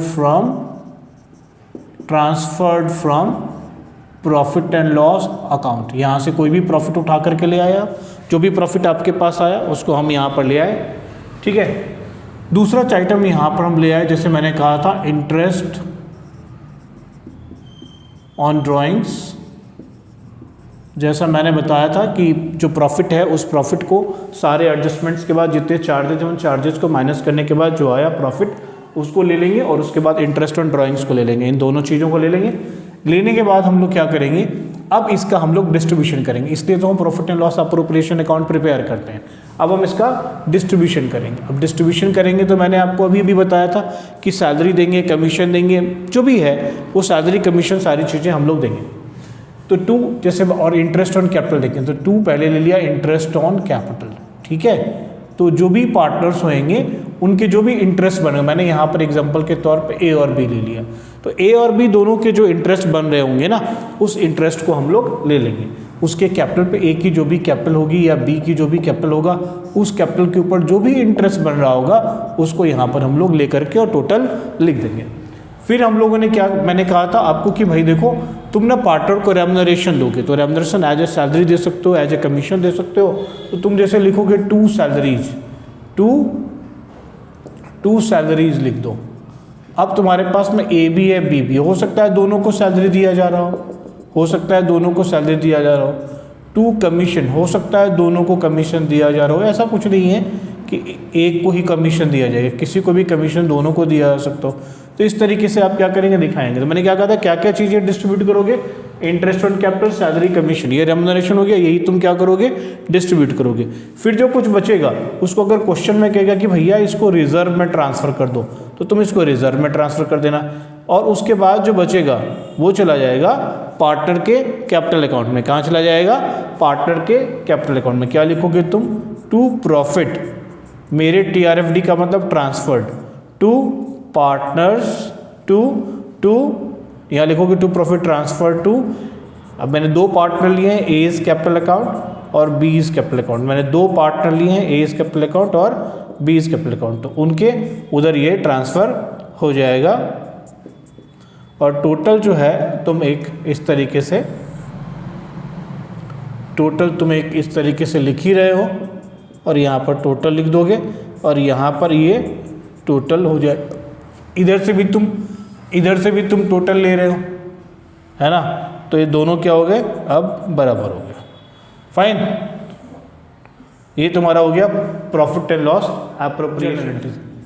from profit and loss account. यहाँ से कोई भी प्रॉफिट उठा करके ले आया, जो भी प्रॉफिट आपके पास आया उसको हम यहाँ पर ले आए, ठीक है। दूसरा आइटम यहाँ पर हम ले आए, जैसे मैंने कहा था इंटरेस्ट ऑन ड्राइंग्स, जैसा मैंने बताया था कि जो प्रॉफिट है उस प्रॉफिट को सारे एडजस्टमेंट्स के बाद जितने चार्जेज हैं उन चार्जेस को माइनस करने के बाद जो आया प्रॉफिट उसको ले लेंगे और उसके बाद इंटरेस्ट ऑन ड्राइंग्स को ले लेंगे, इन दोनों चीज़ों को ले लेंगे। लेने के बाद हम लोग क्या करेंगे, अब इसका हम लोग डिस्ट्रीब्यूशन करेंगे, इसलिए तो हम profit and loss appropriation account prepare करते हैं। अब हम इसका डिस्ट्रीब्यूशन करेंगे। अब डिस्ट्रीब्यूशन करेंगे तो मैंने आपको अभी बताया था कि सैलरी देंगे, कमीशन देंगे, जो भी है वो सैलरी कमीशन सारी चीज़ें हम लोग देंगे। तो 2 जैसे, और इंटरेस्ट ऑन कैपिटल देखें तो 2 पहले ले लिया इंटरेस्ट ऑन कैपिटल, ठीक है। तो जो भी पार्टनर्स होंगे उनके जो भी इंटरेस्ट बने, मैंने यहाँ पर एग्जांपल के तौर पे ए और बी ले लिया, तो ए और बी दोनों के जो इंटरेस्ट बन रहे होंगे ना, उस इंटरेस्ट को हम लोग ले लेंगे। उसके कैपिटल पे ए की जो भी कैपिटल होगी या बी की जो भी कैपिटल होगा, उस कैपिटल के ऊपर जो भी इंटरेस्ट बन रहा होगा उसको यहाँ पर हम लोग ले करके और टोटल लिख देंगे। फिर हम लोगों ने क्या, मैंने कहा था आपको कि भाई देखो, तुम ना पार्टनर को रेम्यूनरेशन दोगे तो रेम्यूनरेशन एज ए सैलरी दे सकते हो, एज ए कमीशन दे सकते हो। तो तुम जैसे लिखोगे 2 सैलरीज लिख दो। अब तुम्हारे पास में ए भी है, बी भी, हो सकता है दोनों को सैलरी दिया जा रहा हो सकता है दोनों को सैलरी दिया जा रहा हो। 2 कमीशन, हो सकता है दोनों को कमीशन दिया जा रहा हो। ऐसा कुछ नहीं है कि एक को ही कमीशन दिया जाएगा, किसी को भी कमीशन दोनों को दिया जा सकता हो। तो इस तरीके से आप क्या करेंगे, दिखाएंगे। तो मैंने क्या कहा था, क्या क्या चीज़ें डिस्ट्रीब्यूट करोगे, interest on capital, salary, commission, ये रेम्यूनरेशन हो गया, यही तुम क्या करोगे, डिस्ट्रीब्यूट करोगे। फिर जो कुछ बचेगा उसको अगर क्वेश्चन में कहेगा कि भैया इसको रिजर्व में ट्रांसफ़र कर दो, तो तुम इसको रिजर्व में ट्रांसफ़र कर देना और उसके बाद जो बचेगा वो चला जाएगा पार्टनर के कैपिटल अकाउंट में। कहाँ चला जाएगा, पार्टनर के कैपिटल अकाउंट में। क्या लिखोगे तुम, टू प्रॉफिट, मेरे TRFD का मतलब ट्रांसफर्ड, टू पार्टनर्स, टू यहाँ लिखोगे टू प्रॉफिट ट्रांसफर टू। अब मैंने 2 पार्टनर लिए हैं, ए इज कैपिटल अकाउंट और बी इज कैपिटल अकाउंट। मैंने 2 पार्टनर लिए हैं, ए इज कैपिटल अकाउंट और बी इज कैपिटल अकाउंट, तो उनके उधर ये ट्रांसफ़र हो जाएगा। और टोटल जो है तुम एक इस तरीके से, टोटल तुम एक इस तरीके से लिख ही रहे हो और यहाँ पर टोटल लिख दोगे और यहाँ पर ये टोटल हो जाए। इधर से भी तुम टोटल ले रहे हो, है ना, तो ये दोनों क्या हो गए, अब बराबर हो गया। फाइन, ये तुम्हारा हो गया प्रॉफिट एंड लॉस एप्रोप्रिएशन।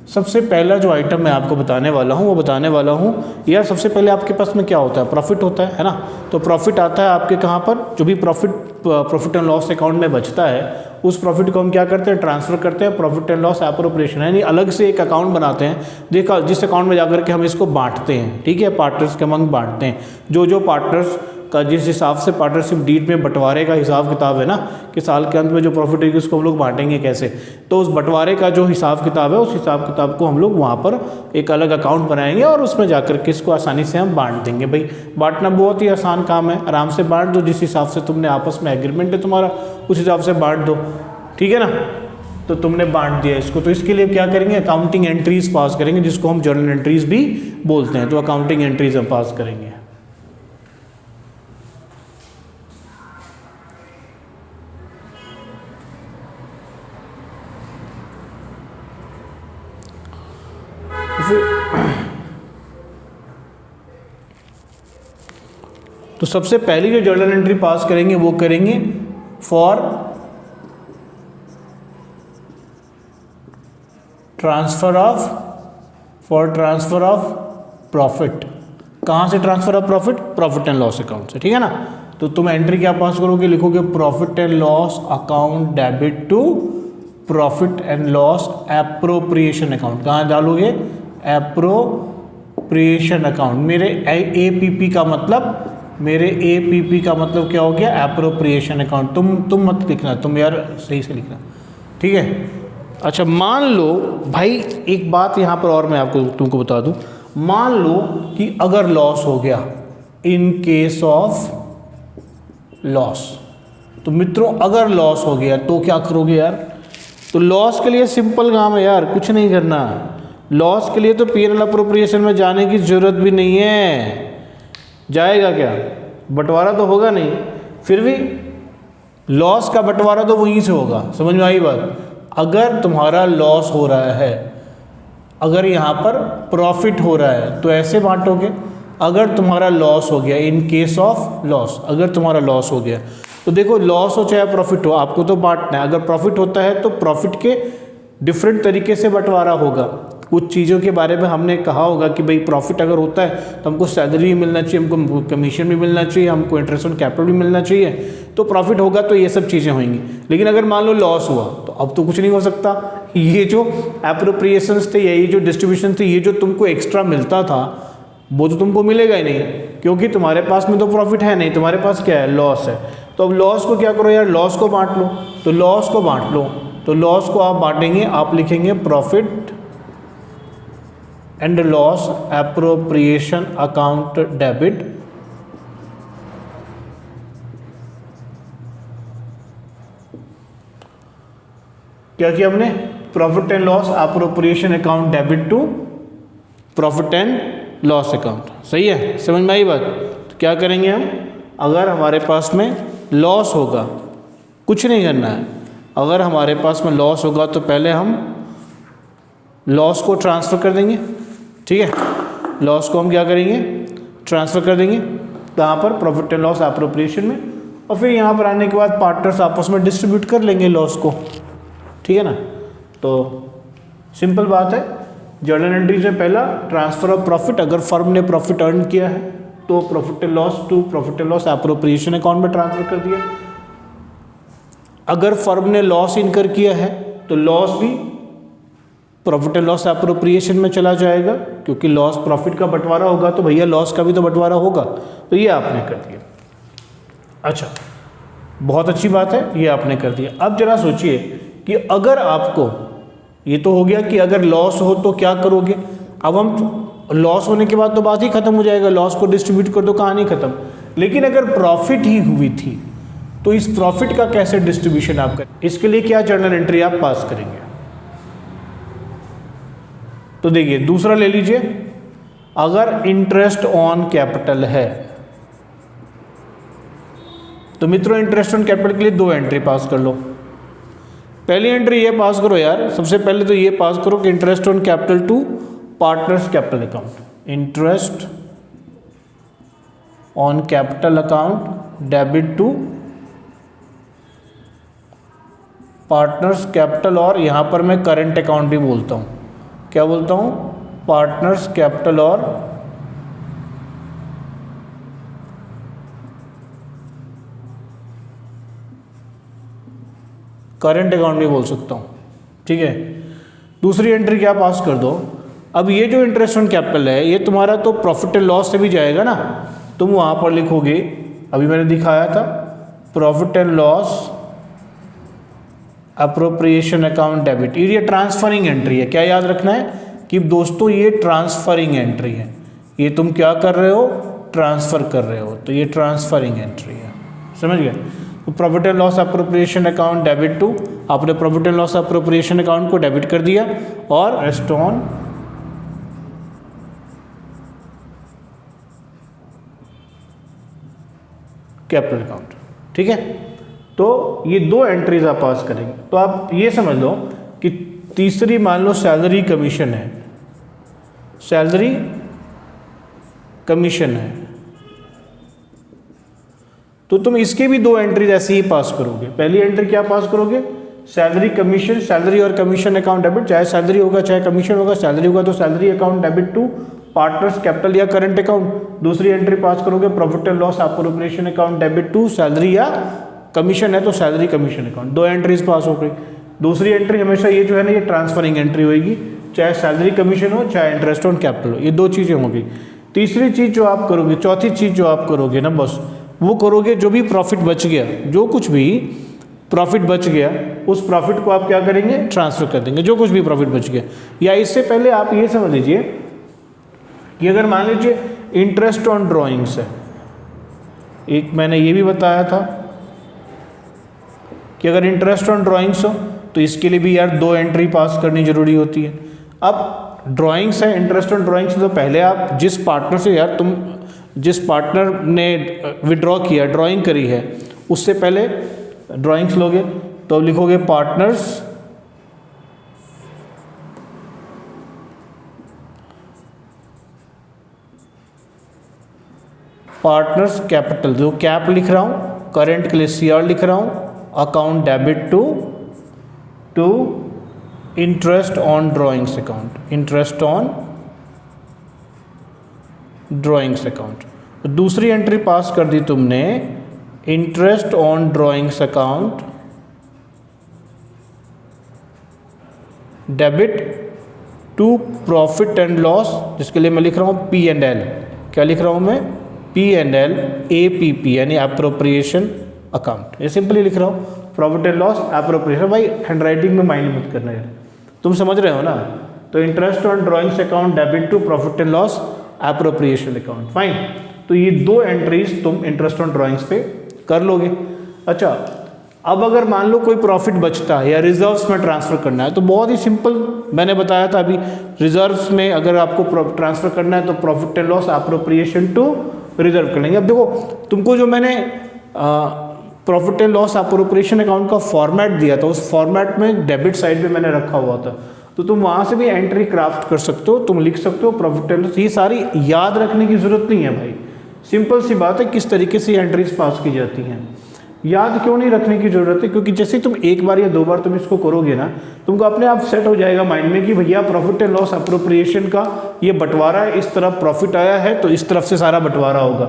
सबसे पहला जो आइटम मैं आपको बताने वाला हूँ वो बताने वाला हूँ यार, सबसे पहले आपके पास में क्या होता है, प्रॉफिट होता है ना। तो प्रॉफिट आता है आपके कहाँ पर, जो भी प्रॉफिट एंड लॉस अकाउंट में बचता है उस प्रॉफिट को हम क्या करते हैं, ट्रांसफ़र करते हैं प्रॉफिट एंड लॉस एप्रोप्रिएशन, यानी अलग से एक अकाउंट बनाते हैं देखा, जिस अकाउंट में जाकर के हम इसको बांटते हैं, ठीक है, पार्टनर्स के मंग बांटते हैं। जो पार्टनर्स का जिस हिसाब से पार्टनरशिप डीड में बंटवारे का हिसाब किताब है ना, कि साल के अंत में जो प्रॉफिट होगी उसको हम लोग बांटेंगे कैसे, तो उस बंटवारे का जो हिसाब किताब है उस हिसाब किताब को हम लोग वहाँ पर एक अलग अकाउंट बनाएंगे और उसमें जाकर के इसको आसानी से हम बांट देंगे। भाई बांटना बहुत ही आसान काम है, आराम से बांट दो, जिस हिसाब से तुमने आपस में एग्रीमेंट है तुम्हारा उस हिसाब से बांट दो, ठीक है ना। तो तुमने बांट दिया इसको, तो इसके लिए क्या करेंगे, अकाउंटिंग एंट्रीज पास करेंगे, जिसको हम जर्नल एंट्रीज भी बोलते हैं। तो अकाउंटिंग एंट्रीज हम पास करेंगे। तो सबसे पहली जो जर्नल एंट्री पास करेंगे वो करेंगे फॉर ट्रांसफर ऑफ प्रॉफिट। कहाँ से transfer of profit, profit and loss account से, ठीक है ना। तो तुम एंट्री क्या पास करोगे, लिखोगे profit and loss account debit to profit and loss appropriation account. कहाँ डालोगे, एप्रोप्रिएशन अकाउंट। मेरे APP का मतलब क्या हो गया, एप्रोप्रिएशन अकाउंट। तुम मत लिखना, तुम यार सही से लिखना, ठीक है। अच्छा मान लो भाई, एक बात यहाँ पर और मैं तुमको बता दूँ, मान लो कि अगर लॉस हो गया, इन केस ऑफ लॉस, तो मित्रों अगर लॉस हो गया तो क्या करोगे यार। तो लॉस के लिए सिंपल काम है यार, कुछ नहीं करना। लॉस के लिए तो P&L अप्रोप्रिएशन में जाने की ज़रूरत भी नहीं है। जाएगा क्या, बंटवारा तो होगा नहीं, फिर भी लॉस का बंटवारा तो वहीं से होगा। समझ में आई बात। अगर तुम्हारा लॉस हो रहा है, अगर यहाँ पर प्रॉफिट हो रहा है तो ऐसे बांटोगे। अगर तुम्हारा लॉस हो गया, इन केस ऑफ लॉस, अगर तुम्हारा लॉस हो गया तो देखो, लॉस हो चाहे प्रॉफिट हो, आपको तो बांटना है। अगर प्रॉफिट होता है तो प्रॉफिट के डिफरेंट तरीके से बंटवारा होगा। कुछ चीज़ों के बारे में हमने कहा होगा कि भाई प्रॉफिट अगर होता है तो हमको सैलरी भी मिलना चाहिए, हमको कमीशन भी मिलना चाहिए, हमको इंटरेस्ट ऑन कैपिटल भी मिलना चाहिए। तो प्रॉफिट होगा तो ये सब चीज़ें होंगी। लेकिन अगर मान लो लॉस हुआ तो अब तो कुछ नहीं हो सकता। ये जो एप्रोप्रिएशंस थे, ये जो डिस्ट्रीब्यूशन थे, ये जो तुमको एक्स्ट्रा मिलता था वो तो तुमको मिलेगा ही नहीं, क्योंकि तुम्हारे पास में तो प्रॉफिट है नहीं, तुम्हारे पास क्या है, लॉस है। तो अब लॉस को क्या करो यार, लॉस को बांट लो। तो लॉस को बांट लो, तो लॉस को आप बांटेंगे, आप लिखेंगे profit and loss appropriation account debit क्या किया हमने, profit and loss appropriation account debit to profit and loss account. सही है, समझ में आई बात। तो क्या करेंगे हम, अगर हमारे पास में लॉस होगा, कुछ नहीं करना है, अगर हमारे पास में लॉस होगा तो पहले हम लॉस को ट्रांसफ़र कर देंगे, ठीक है। लॉस को हम क्या करेंगे, ट्रांसफ़र कर देंगे यहाँ पर प्रॉफिट एंड लॉस एप्रोप्रिएशन में, और फिर यहाँ पर आने के बाद पार्टनर्स आपस में डिस्ट्रीब्यूट कर लेंगे लॉस को, ठीक है ना। तो सिंपल बात है। जर्नल एंट्रीज में पहला ट्रांसफ़र ऑफ प्रॉफिट, अगर फर्म ने प्रॉफिट अर्न किया है तो profit and loss to profit and loss appropriation account में ट्रांसफ़र कर दिया। अगर फर्म ने लॉस इनकर किया है तो लॉस भी प्रॉफिट एंड लॉस एप्रोप्रिएशन में चला जाएगा, क्योंकि लॉस प्रॉफिट का बंटवारा होगा तो भैया लॉस का भी तो बंटवारा होगा। तो ये आपने कर दिया। अच्छा, बहुत अच्छी बात है, ये आपने कर दिया। अब जरा सोचिए कि अगर आपको, ये तो हो गया कि अगर लॉस हो तो क्या करोगे। अब हम लॉस होने के बाद तो बात ही खत्म हो जाएगा, लॉस को डिस्ट्रीब्यूट कर दो, कहानी खत्म। लेकिन अगर प्रॉफिट ही हुई थी तो इस प्रॉफिट का कैसे डिस्ट्रीब्यूशन आप करें, इसके लिए क्या जर्नल एंट्री आप पास करेंगे। तो देखिए दूसरा ले लीजिए, अगर इंटरेस्ट ऑन कैपिटल है तो मित्रों इंटरेस्ट ऑन कैपिटल के लिए दो एंट्री पास कर लो। पहली एंट्री ये पास करो यार, सबसे पहले तो ये पास करो कि interest on capital to partners capital account, interest on capital account debit to partners capital, और यहाँ पर मैं करंट अकाउंट भी बोलता हूँ, क्या बोलता हूँ, पार्टनर्स कैपिटल और करंट अकाउंट भी बोल सकता हूँ, ठीक है। दूसरी एंट्री क्या पास कर दो, अब ये जो इंटरेस्ट ऑन कैपिटल है ये तुम्हारा तो प्रॉफिट एंड लॉस से भी जाएगा ना, तुम वहाँ पर लिखोगे, अभी मैंने दिखाया था profit and loss appropriation account debit, ये ट्रांसफरिंग एंट्री है। क्या याद रखना है कि दोस्तों ये ट्रांसफरिंग एंट्री है, ये तुम क्या कर रहे हो, ट्रांसफर कर रहे हो, तो ये ट्रांसफरिंग एंट्री है, समझ गए। तो profit and loss appropriation account debit to, आपने profit and loss appropriation account को डेबिट कर दिया, और रेस्ट ऑन कैपिटल अकाउंट, ठीक है। तो ये दो एंट्रीज आप पास करेंगे। तो आप ये समझ लो कि तीसरी मान लो सैलरी कमीशन है, सैलरी कमीशन है, तो तुम इसके भी दो एंट्रीज ऐसे ही पास करोगे। पहली एंट्री क्या पास करोगे, सैलरी कमीशन, सैलरी और कमीशन अकाउंट डेबिट, चाहे सैलरी होगा चाहे कमीशन होगा, सैलरी होगा तो salary account debit to partners capital या करंट अकाउंट। दूसरी एंट्री पास करोगे profit and loss appropriation account debit to salary या कमीशन है तो सैलरी कमीशन अकाउंट, दो एंट्रीज पास हो गई। दूसरी एंट्री हमेशा ये जो है ना ये ट्रांसफरिंग एंट्री होगी, चाहे सैलरी कमीशन हो चाहे इंटरेस्ट ऑन कैपिटल हो, ये दो चीज़ें होंगी। तीसरी चीज़ जो आप करोगे, चौथी चीज़ जो आप करोगे ना बस वो करोगे, जो भी प्रॉफिट बच गया, जो कुछ भी प्रॉफिट बच गया उस प्रॉफिट को आप क्या करेंगे, ट्रांसफर कर देंगे, जो कुछ भी प्रॉफिट बच गया। या इससे पहले आप ये समझ लीजिए कि अगर मान लीजिए इंटरेस्ट ऑन ड्राइंग्स है, एक मैंने ये भी बताया था कि अगर इंटरेस्ट ऑन ड्राइंग्स हो तो इसके लिए भी यार दो एंट्री पास करनी जरूरी होती है। अब ड्राइंग्स है, इंटरेस्ट ऑन ड्राइंग्स, तो पहले आप जिस पार्टनर से यार तुम जिस पार्टनर ने विड्रॉ किया, ड्राइंग करी है, उससे पहले ड्राइंग्स लोगे तो लिखोगे पार्टनर्स पार्टनर्स कैपिटल, जो कैप लिख रहा हूँ, करंट के लिए सीआर लिख रहा हूँ, account debit to interest on drawings account, interest on drawings account. दूसरी एंट्री पास कर दी तुमने interest on drawings account debit to profit and loss, जिसके लिए मैं लिख रहा हूँ पी एंड एल, क्या लिख रहा हूँ मैं, पी एंड एल APP यानी अप्रोप्रिएशन अकाउंट, ये सिंपली लिख रहा हूँ प्रॉफिट एंड लॉस अप्रोप्रिएशन। भाई हैंड राइटिंग में माइंड मत करना यार, तुम समझ रहे हो ना। तो interest on drawings account debit to profit and loss appropriation account, fine. तो ये दो एंट्रीज तुम इंटरेस्ट ऑन ड्राइंग्स पे कर लोगे। अच्छा, अब अगर मान लो कोई प्रॉफिट बचता है या रिजर्व्स में ट्रांसफर करना है तो बहुत ही सिंपल, मैंने बताया था अभी, रिजर्व्स में अगर आपको ट्रांसफर करना है तो profit and loss appropriation to reserve कर लेंगे। अब देखो तुमको जो मैंने profit and loss appropriation account का फॉर्मेट दिया था, उस फॉर्मेट में डेबिट साइड पे मैंने रखा हुआ था, तो तुम वहाँ से भी एंट्री क्राफ्ट कर सकते हो, तुम लिख सकते हो प्रॉफिट एंड लॉस। ये सारी याद रखने की जरूरत नहीं है भाई, सिंपल सी बात है किस तरीके से एंट्रीज पास की जाती हैं। याद क्यों नहीं रखने की जरूरत है, क्योंकि जैसे तुम एक बार या दो बार तुम इसको करोगे ना, तुमको अपने आप सेट हो जाएगा माइंड में कि भैया प्रॉफिट एंड लॉस अप्रोप्रिएशन का ये बंटवारा है, इस तरफ प्रॉफिट आया है तो इस तरफ से सारा बंटवारा होगा।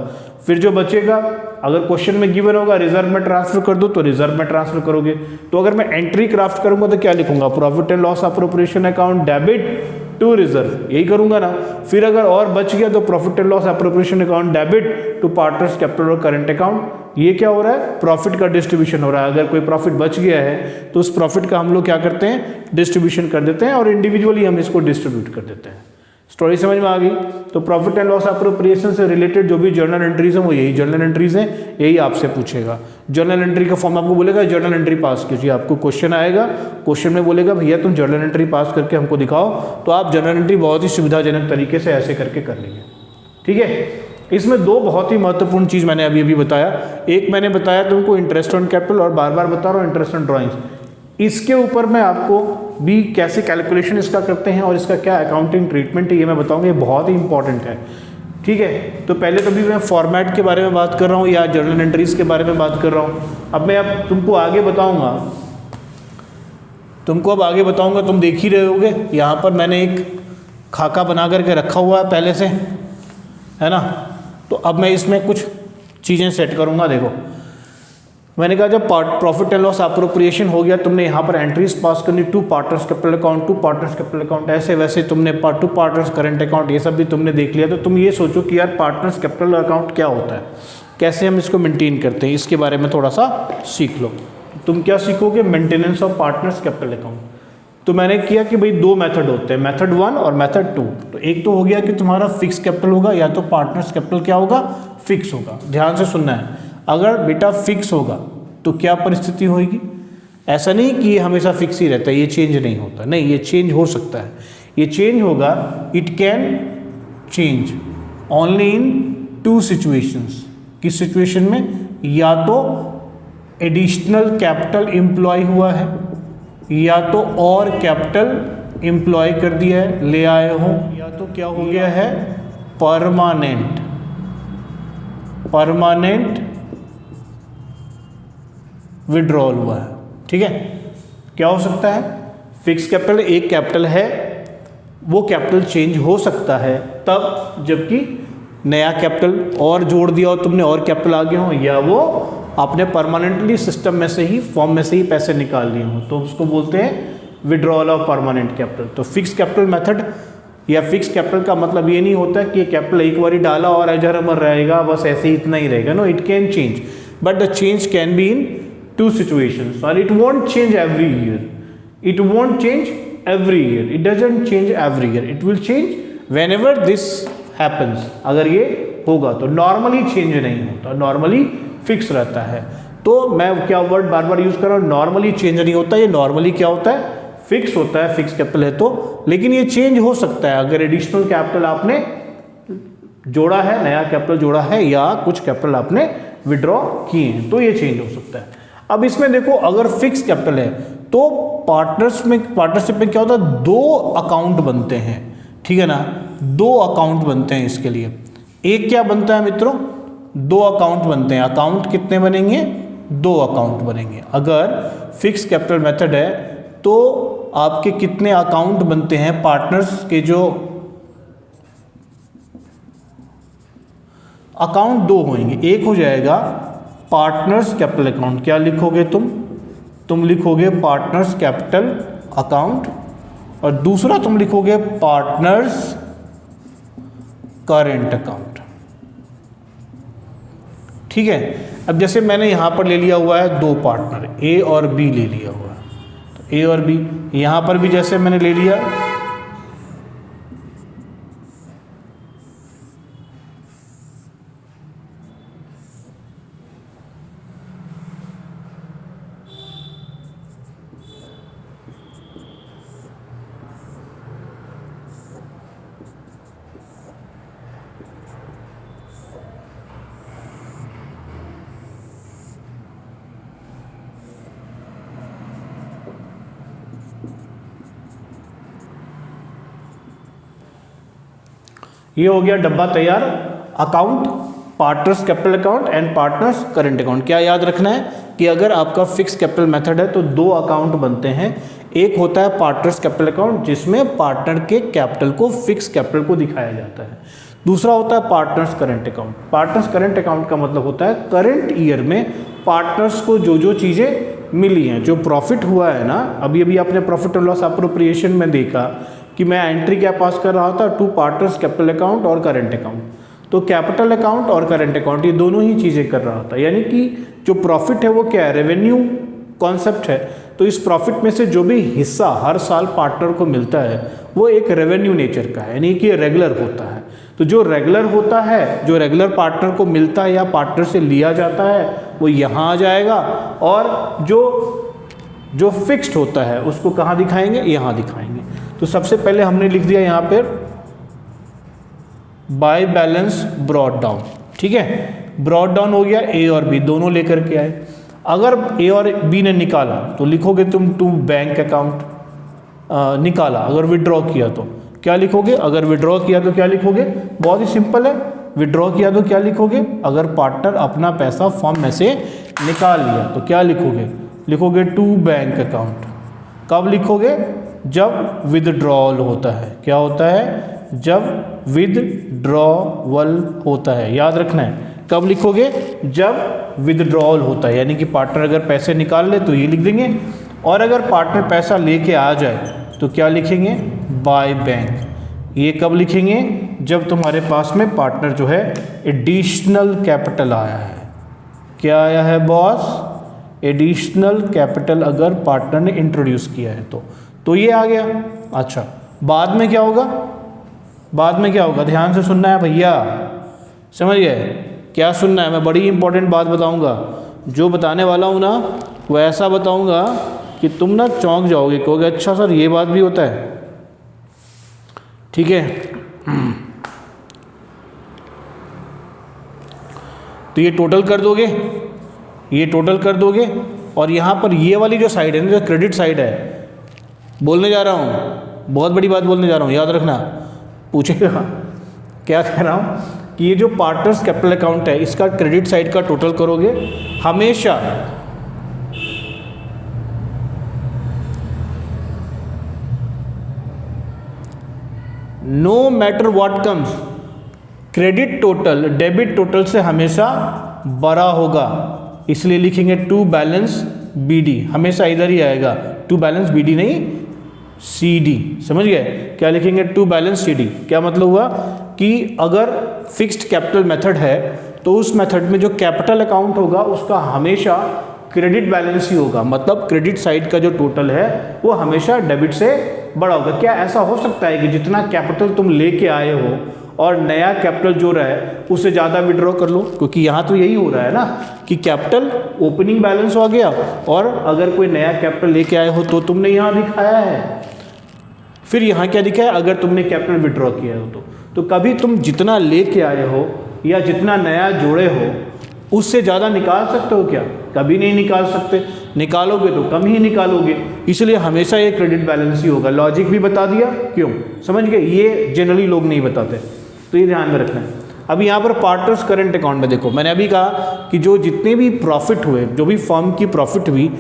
फिर जो बचेगा, अगर क्वेश्चन में गिवन होगा रिजर्व में ट्रांसफर कर दो तो रिजर्व में ट्रांसफर करोगे। तो अगर मैं एंट्री क्राफ्ट करूंगा तो क्या लिखूंगा, profit and loss appropriation account debit to reserve, यही करूंगा ना। फिर अगर और बच गया तो profit and loss appropriation account debit to partners capital और करंट अकाउंट। ये क्या हो रहा है, प्रॉफिट का डिस्ट्रीब्यूशन हो रहा है। अगर कोई प्रॉफिट बच गया है तो उस प्रॉफिट का हम लोग क्या करते हैं, डिस्ट्रीब्यूशन कर देते हैं और इंडिविजुअली हम इसको डिस्ट्रीब्यूट कर देते हैं। स्टोरी समझ में आ गई। तो प्रॉफिट एंड लॉस अप्रोप्रिएशन से रिलेटेड जो भी जर्नल एंट्रीज हैं वो यही जर्नल एंट्रीज हैं, यही आपसे पूछेगा। जर्नल एंट्री का फॉर्म आपको बोलेगा जर्नल एंट्री पास कीजिए, आपको क्वेश्चन आएगा, क्वेश्चन में बोलेगा भैया तुम जर्नल एंट्री पास करके हमको दिखाओ, तो आप जर्नल एंट्री बहुत ही सुविधाजनक तरीके से ऐसे करके कर लेंगे। ठीक है, इसमें दो बहुत ही महत्वपूर्ण चीज़ मैंने अभी बताया। एक मैंने बताया तुमको इंटरेस्ट ऑन कैपिटल, और बार बार बता रहा हूँ इंटरेस्ट ऑन ड्राइंग्स। इसके ऊपर मैं आपको भी कैसे कैलकुलेशन इसका करते हैं और इसका क्या अकाउंटिंग ट्रीटमेंट है ये मैं बताऊंगा, ये बहुत ही इंपॉर्टेंट है। ठीक है। तो पहले तो भी मैं फॉर्मेट के बारे में बात कर रहा हूँ या जर्नल एंट्रीज के बारे में बात कर रहा हूँ। अब मैं तुमको आगे बताऊँगा, तुम देख ही रहे होगे यहाँ पर मैंने एक खाका बना करके रखा हुआ है पहले से, है ना। तो अब मैं इसमें कुछ चीज़ें सेट करूँगा। देखो मैंने कहा जब प्रॉफिट एंड लॉस अप्रोप्रिएशन हो गया, तुमने यहाँ पर एंट्रीज पास करनी, to partners capital account, to partners capital account, ऐसे वैसे तुमने टू पार्टनर्स करंट अकाउंट, ये सब भी तुमने देख लिया। तो तुम ये सोचो कि यार पार्टनर्स कैपिटल अकाउंट क्या होता है, कैसे हम इसको मेंटेन करते हैं, इसके बारे में थोड़ा सा सीख लो। तुम क्या सीखोगे, maintenance of partners capital account. तो मैंने किया कि भाई दो मेथड होते हैं, मेथड 1 और मेथड 2। तो एक तो हो गया कि तुम्हारा फिक्स कैपिटल होगा, या तो पार्टनर्स कैपिटल क्या होगा, फिक्स होगा। ध्यान से सुनना है, अगर बेटा फिक्स होगा तो क्या परिस्थिति होगी, ऐसा नहीं कि ये हमेशा फिक्स ही रहता है, ये चेंज नहीं होता, नहीं, ये चेंज हो सकता है। ये चेंज होगा, it can change only in 2 situations. किस सिचुएशन में, या तो एडिशनल कैपिटल एम्प्लॉय हुआ है, या तो और कैपिटल एम्प्लॉय कर दिया है, ले आए हो, या तो क्या हो गया है, परमानेंट विड्रॉल हुआ है। ठीक है, क्या हो सकता है, फिक्स कैपिटल एक कैपिटल है, वो कैपिटल चेंज हो सकता है तब जबकि नया कैपिटल और जोड़ दिया हो तुमने, और कैपिटल आ गए हो, या वो आपने परमानेंटली सिस्टम में से ही, फॉर्म में से ही पैसे निकाल लिए हो, तो उसको बोलते हैं विड्रॉल ऑफ परमानेंट कैपिटल। तो फिक्स कैपिटल मेथड या फिक्स कैपिटल का मतलब ये नहीं होता कि कैपिटल एक बार डाला और अजर अमर रहेगा, बस ऐसे ही इतना ही रहेगा। No, it can change, but the change can be in 2 situations, or it won't change every year. It won't change every year. It doesn't change every year. It will change whenever this happens. अगर ये होगा तो normally change नहीं होता, normally fix रहता है। तो मैं क्या वर्ड बार बार यूज कर रहा हूँ, नॉर्मली चेंज नहीं होता, ये नॉर्मली क्या होता है, फिक्स होता है, फिक्स कैपिटल है तो। लेकिन ये चेंज हो सकता है अगर एडिशनल कैपिटल आपने जोड़ा है, नया कैपिटल जोड़ा है, या कुछ कैपिटल आपने विड्रॉ किए हैं, तो ये चेंज हो सकता है। अब इसमें देखो, अगर फिक्स कैपिटल है तो पार्टनरशिप में क्या होता है, 2 अकाउंट बनते हैं। ठीक है ना, 2 अकाउंट बनते हैं इसके लिए। एक क्या बनता है मित्रों, 2 अकाउंट बनते हैं। अकाउंट कितने बनेंगे, 2 अकाउंट बनेंगे। अगर फिक्स कैपिटल मेथड है तो आपके कितने अकाउंट बनते हैं, पार्टनर्स के जो अकाउंट 2 होंगे। एक हो जाएगा पार्टनर्स कैपिटल अकाउंट, क्या लिखोगे तुम लिखोगे पार्टनर्स कैपिटल अकाउंट, और दूसरा तुम लिखोगे पार्टनर्स करंट अकाउंट। ठीक है, अब जैसे मैंने यहां पर ले लिया हुआ है 2 पार्टनर, ए और बी ले लिया हुआ है, तो ए और बी, यहां पर भी जैसे मैंने ले लिया, ये हो गया डब्बा तैयार। Account, partners capital account and partners current account. क्या याद रखना है कि अगर आपका फिक्स कैपिटल मेथड है तो 2 अकाउंट बनते हैं। एक होता है पार्टनर्स कैपिटल अकाउंट जिसमें पार्टनर के कैपिटल को, फिक्स कैपिटल को दिखाया जाता है। दूसरा होता है partners current account. Partners current account का मतलब होता है करंट ईयर में पार्टनर्स को जो जो चीज़ें मिली हैं, जो प्रॉफिट हुआ है ना, अभी आपने प्रॉफिट और लॉस अप्रोप्रिएशन में देखा कि मैं एंट्री क्या पास कर रहा था, 2 पार्टनर्स कैपिटल अकाउंट और करंट अकाउंट। तो कैपिटल अकाउंट और करंट अकाउंट ये दोनों ही चीज़ें कर रहा था, यानी कि जो प्रॉफिट है वो क्या है, रेवेन्यू कॉन्सेप्ट है। तो इस प्रॉफिट में से जो भी हिस्सा हर साल पार्टनर को मिलता है वो एक रेवेन्यू नेचर का है, यानी कि रेगुलर होता है। तो जो रेगुलर होता है, जो रेगुलर पार्टनर को मिलता है या पार्टनर से लिया जाता है वो यहाँ आ जाएगा, और जो फिक्स्ड होता है उसको कहाँ दिखाएंगे, यहाँ दिखाएंगे। तो सबसे पहले हमने लिख दिया यहाँ पर बाय बैलेंस ब्रॉट डाउन। ठीक है, ब्रॉट डाउन हो गया, ए और बी दोनों लेकर के आए। अगर ए और बी ने निकाला तो लिखोगे तुम टू बैंक अकाउंट, निकाला अगर विड्रॉ किया तो क्या लिखोगे? अगर विड्रॉ किया तो क्या लिखोगे? बहुत ही सिंपल है, विड्रॉ किया तो क्या लिखोगे? अगर पार्टनर अपना पैसा फर्म में से निकाल लिया तो क्या लिखोगे? लिखोगे टू बैंक अकाउंट। कब लिखोगे? जब विदड्रॉल होता है। क्या होता है? जब विदड्रॉवल होता है, याद रखना है। कब लिखोगे? जब विदड्रॉल होता है, यानी कि पार्टनर अगर पैसे निकाल ले तो ये लिख देंगे, और अगर पार्टनर पैसा लेके आ जाए तो क्या लिखेंगे? By bank. ये कब लिखेंगे? जब तुम्हारे पास में पार्टनर जो है एडिशनल कैपिटल आया है। क्या आया है बॉस? एडिशनल कैपिटल अगर पार्टनर ने इंट्रोड्यूस किया है तो ये आ गया। अच्छा, बाद में क्या होगा? बाद में क्या होगा? ध्यान से सुनना है भैया, समझ गए? क्या सुनना है? मैं बड़ी इंपॉर्टेंट बात बताऊंगा। जो बताने वाला हूँ ना वो ऐसा बताऊंगा कि तुम ना चौंक जाओगे, कहोगे अच्छा सर ये बात भी होता है। ठीक है, तो ये टोटल कर दोगे, ये टोटल कर दोगे, और यहाँ पर ये वाली जो साइड है ना, जो क्रेडिट साइड है, बोलने जा रहा हूँ, बहुत बड़ी बात बोलने जा रहा हूँ, याद रखना। पूछेगा क्या कह रहा हूँ कि ये जो पार्टनर्स कैपिटल अकाउंट है इसका क्रेडिट साइड का टोटल करोगे हमेशा। No matter what comes, credit total debit total से हमेशा बड़ा होगा, इसलिए लिखेंगे टू बैलेंस बीडी। हमेशा इधर ही आएगा, टू बैलेंस बीडी नहीं सीडी। समझ गए? क्या लिखेंगे? To balance CD. क्या मतलब हुआ कि अगर फिक्स्ड कैपिटल मेथड है तो उस मेथड में जो कैपिटल अकाउंट होगा उसका हमेशा क्रेडिट बैलेंस ही होगा, मतलब क्रेडिट साइड का जो टोटल है वो हमेशा डेबिट से बड़ा होगा। क्या ऐसा हो सकता है कि जितना कैपिटल तुम लेके आए हो और नया कैपिटल जो रहा है उससे ज़्यादा विड्रॉ कर लो? क्योंकि यहाँ तो यही हो रहा है ना कि कैपिटल ओपनिंग बैलेंस हो गया, और अगर कोई नया कैपिटल लेके आए हो तो तुमने यहाँ दिखाया है, फिर यहाँ क्या दिखाया? अगर तुमने कैपिटल विड्रॉ किया हो तो कभी तुम जितना लेके आए हो या जितना नया जोड़े हो उससे ज़्यादा निकाल सकते हो क्या? कभी नहीं निकाल सकते। निकालोगे तो कम ही निकालोगे, इसलिए हमेशा ये क्रेडिट बैलेंस ही होगा। लॉजिक भी बता दिया, क्यों? समझ गए? ये जनरली लोग नहीं बताते, तो ये ध्यान में रखना है। अभी यहाँ पर पार्टनर्स करंट अकाउंट में देखो, मैंने अभी कहा कि जो जितने भी प्रॉफिट हुए, जो भी फर्म की प्रॉफिट हुई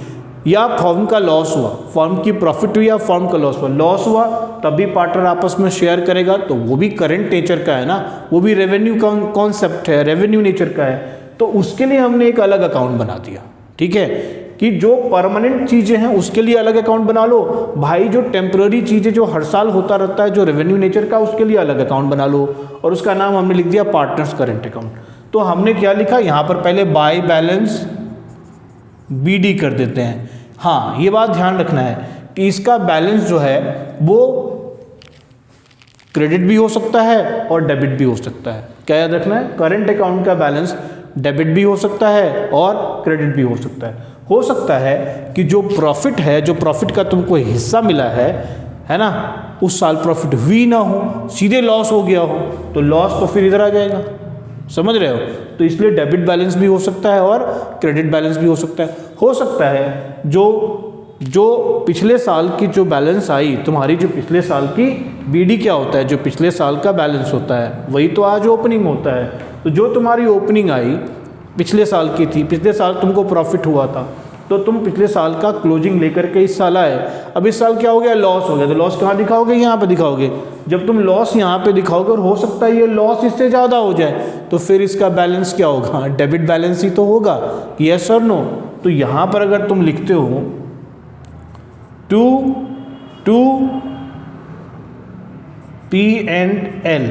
या फर्म का लॉस हुआ, फर्म की प्रॉफिट हुई या फर्म का लॉस हुआ तब भी पार्टनर आपस में शेयर करेगा, तो वो भी करंट नेचर का है ना, वो भी रेवेन्यू कॉन्सेप्ट है, रेवेन्यू नेचर का है, तो उसके लिए हमने एक अलग अकाउंट बना दिया। ठीक है, कि जो परमानेंट चीज़ें हैं उसके लिए अलग अकाउंट बना लो भाई, जो टेम्पररी चीज़ें जो हर साल होता रहता है जो रेवेन्यू नेचर का, उसके लिए अलग अकाउंट बना लो, और उसका नाम हमने लिख दिया पार्टनर्स करंट अकाउंट। तो हमने क्या लिखा यहाँ पर? पहले बाय बैलेंस बीडी कर देते हैं। हाँ, ये बात ध्यान रखना है कि इसका बैलेंस जो है वो क्रेडिट भी हो सकता है और डेबिट भी हो सकता है। क्या याद रखना है? करंट अकाउंट का बैलेंस डेबिट भी हो सकता है और क्रेडिट भी हो सकता है। हो सकता है कि जो प्रॉफिट है, जो प्रॉफिट का तुमको हिस्सा मिला है ना, उस साल प्रॉफिट हुई ना हो, सीधे लॉस हो गया हो, तो लॉस तो फिर इधर आ जाएगा। समझ रहे हो? तो इसलिए डेबिट बैलेंस भी हो सकता है और क्रेडिट बैलेंस भी हो सकता है। हो सकता है जो पिछले साल की जो बैलेंस आई तुम्हारी, जो पिछले साल की बीडी क्या होता है? जो पिछले साल का बैलेंस होता है वही तो आज ओपनिंग होता है। तो जो तुम्हारी ओपनिंग आई पिछले साल की थी, पिछले साल तुमको प्रॉफिट हुआ था, तो तुम पिछले साल का क्लोजिंग लेकर के इस साल आए। अब इस साल क्या हो गया? लॉस हो गया। तो लॉस कहाँ दिखाओगे? यहाँ पे दिखाओगे। जब तुम लॉस यहाँ पे दिखाओगे और हो सकता है ये लॉस इससे ज़्यादा हो जाए, तो फिर इसका बैलेंस क्या होगा? डेबिट बैलेंस ही तो होगा। यस और नो? तो यहाँ पर अगर तुम लिखते हो टू P&L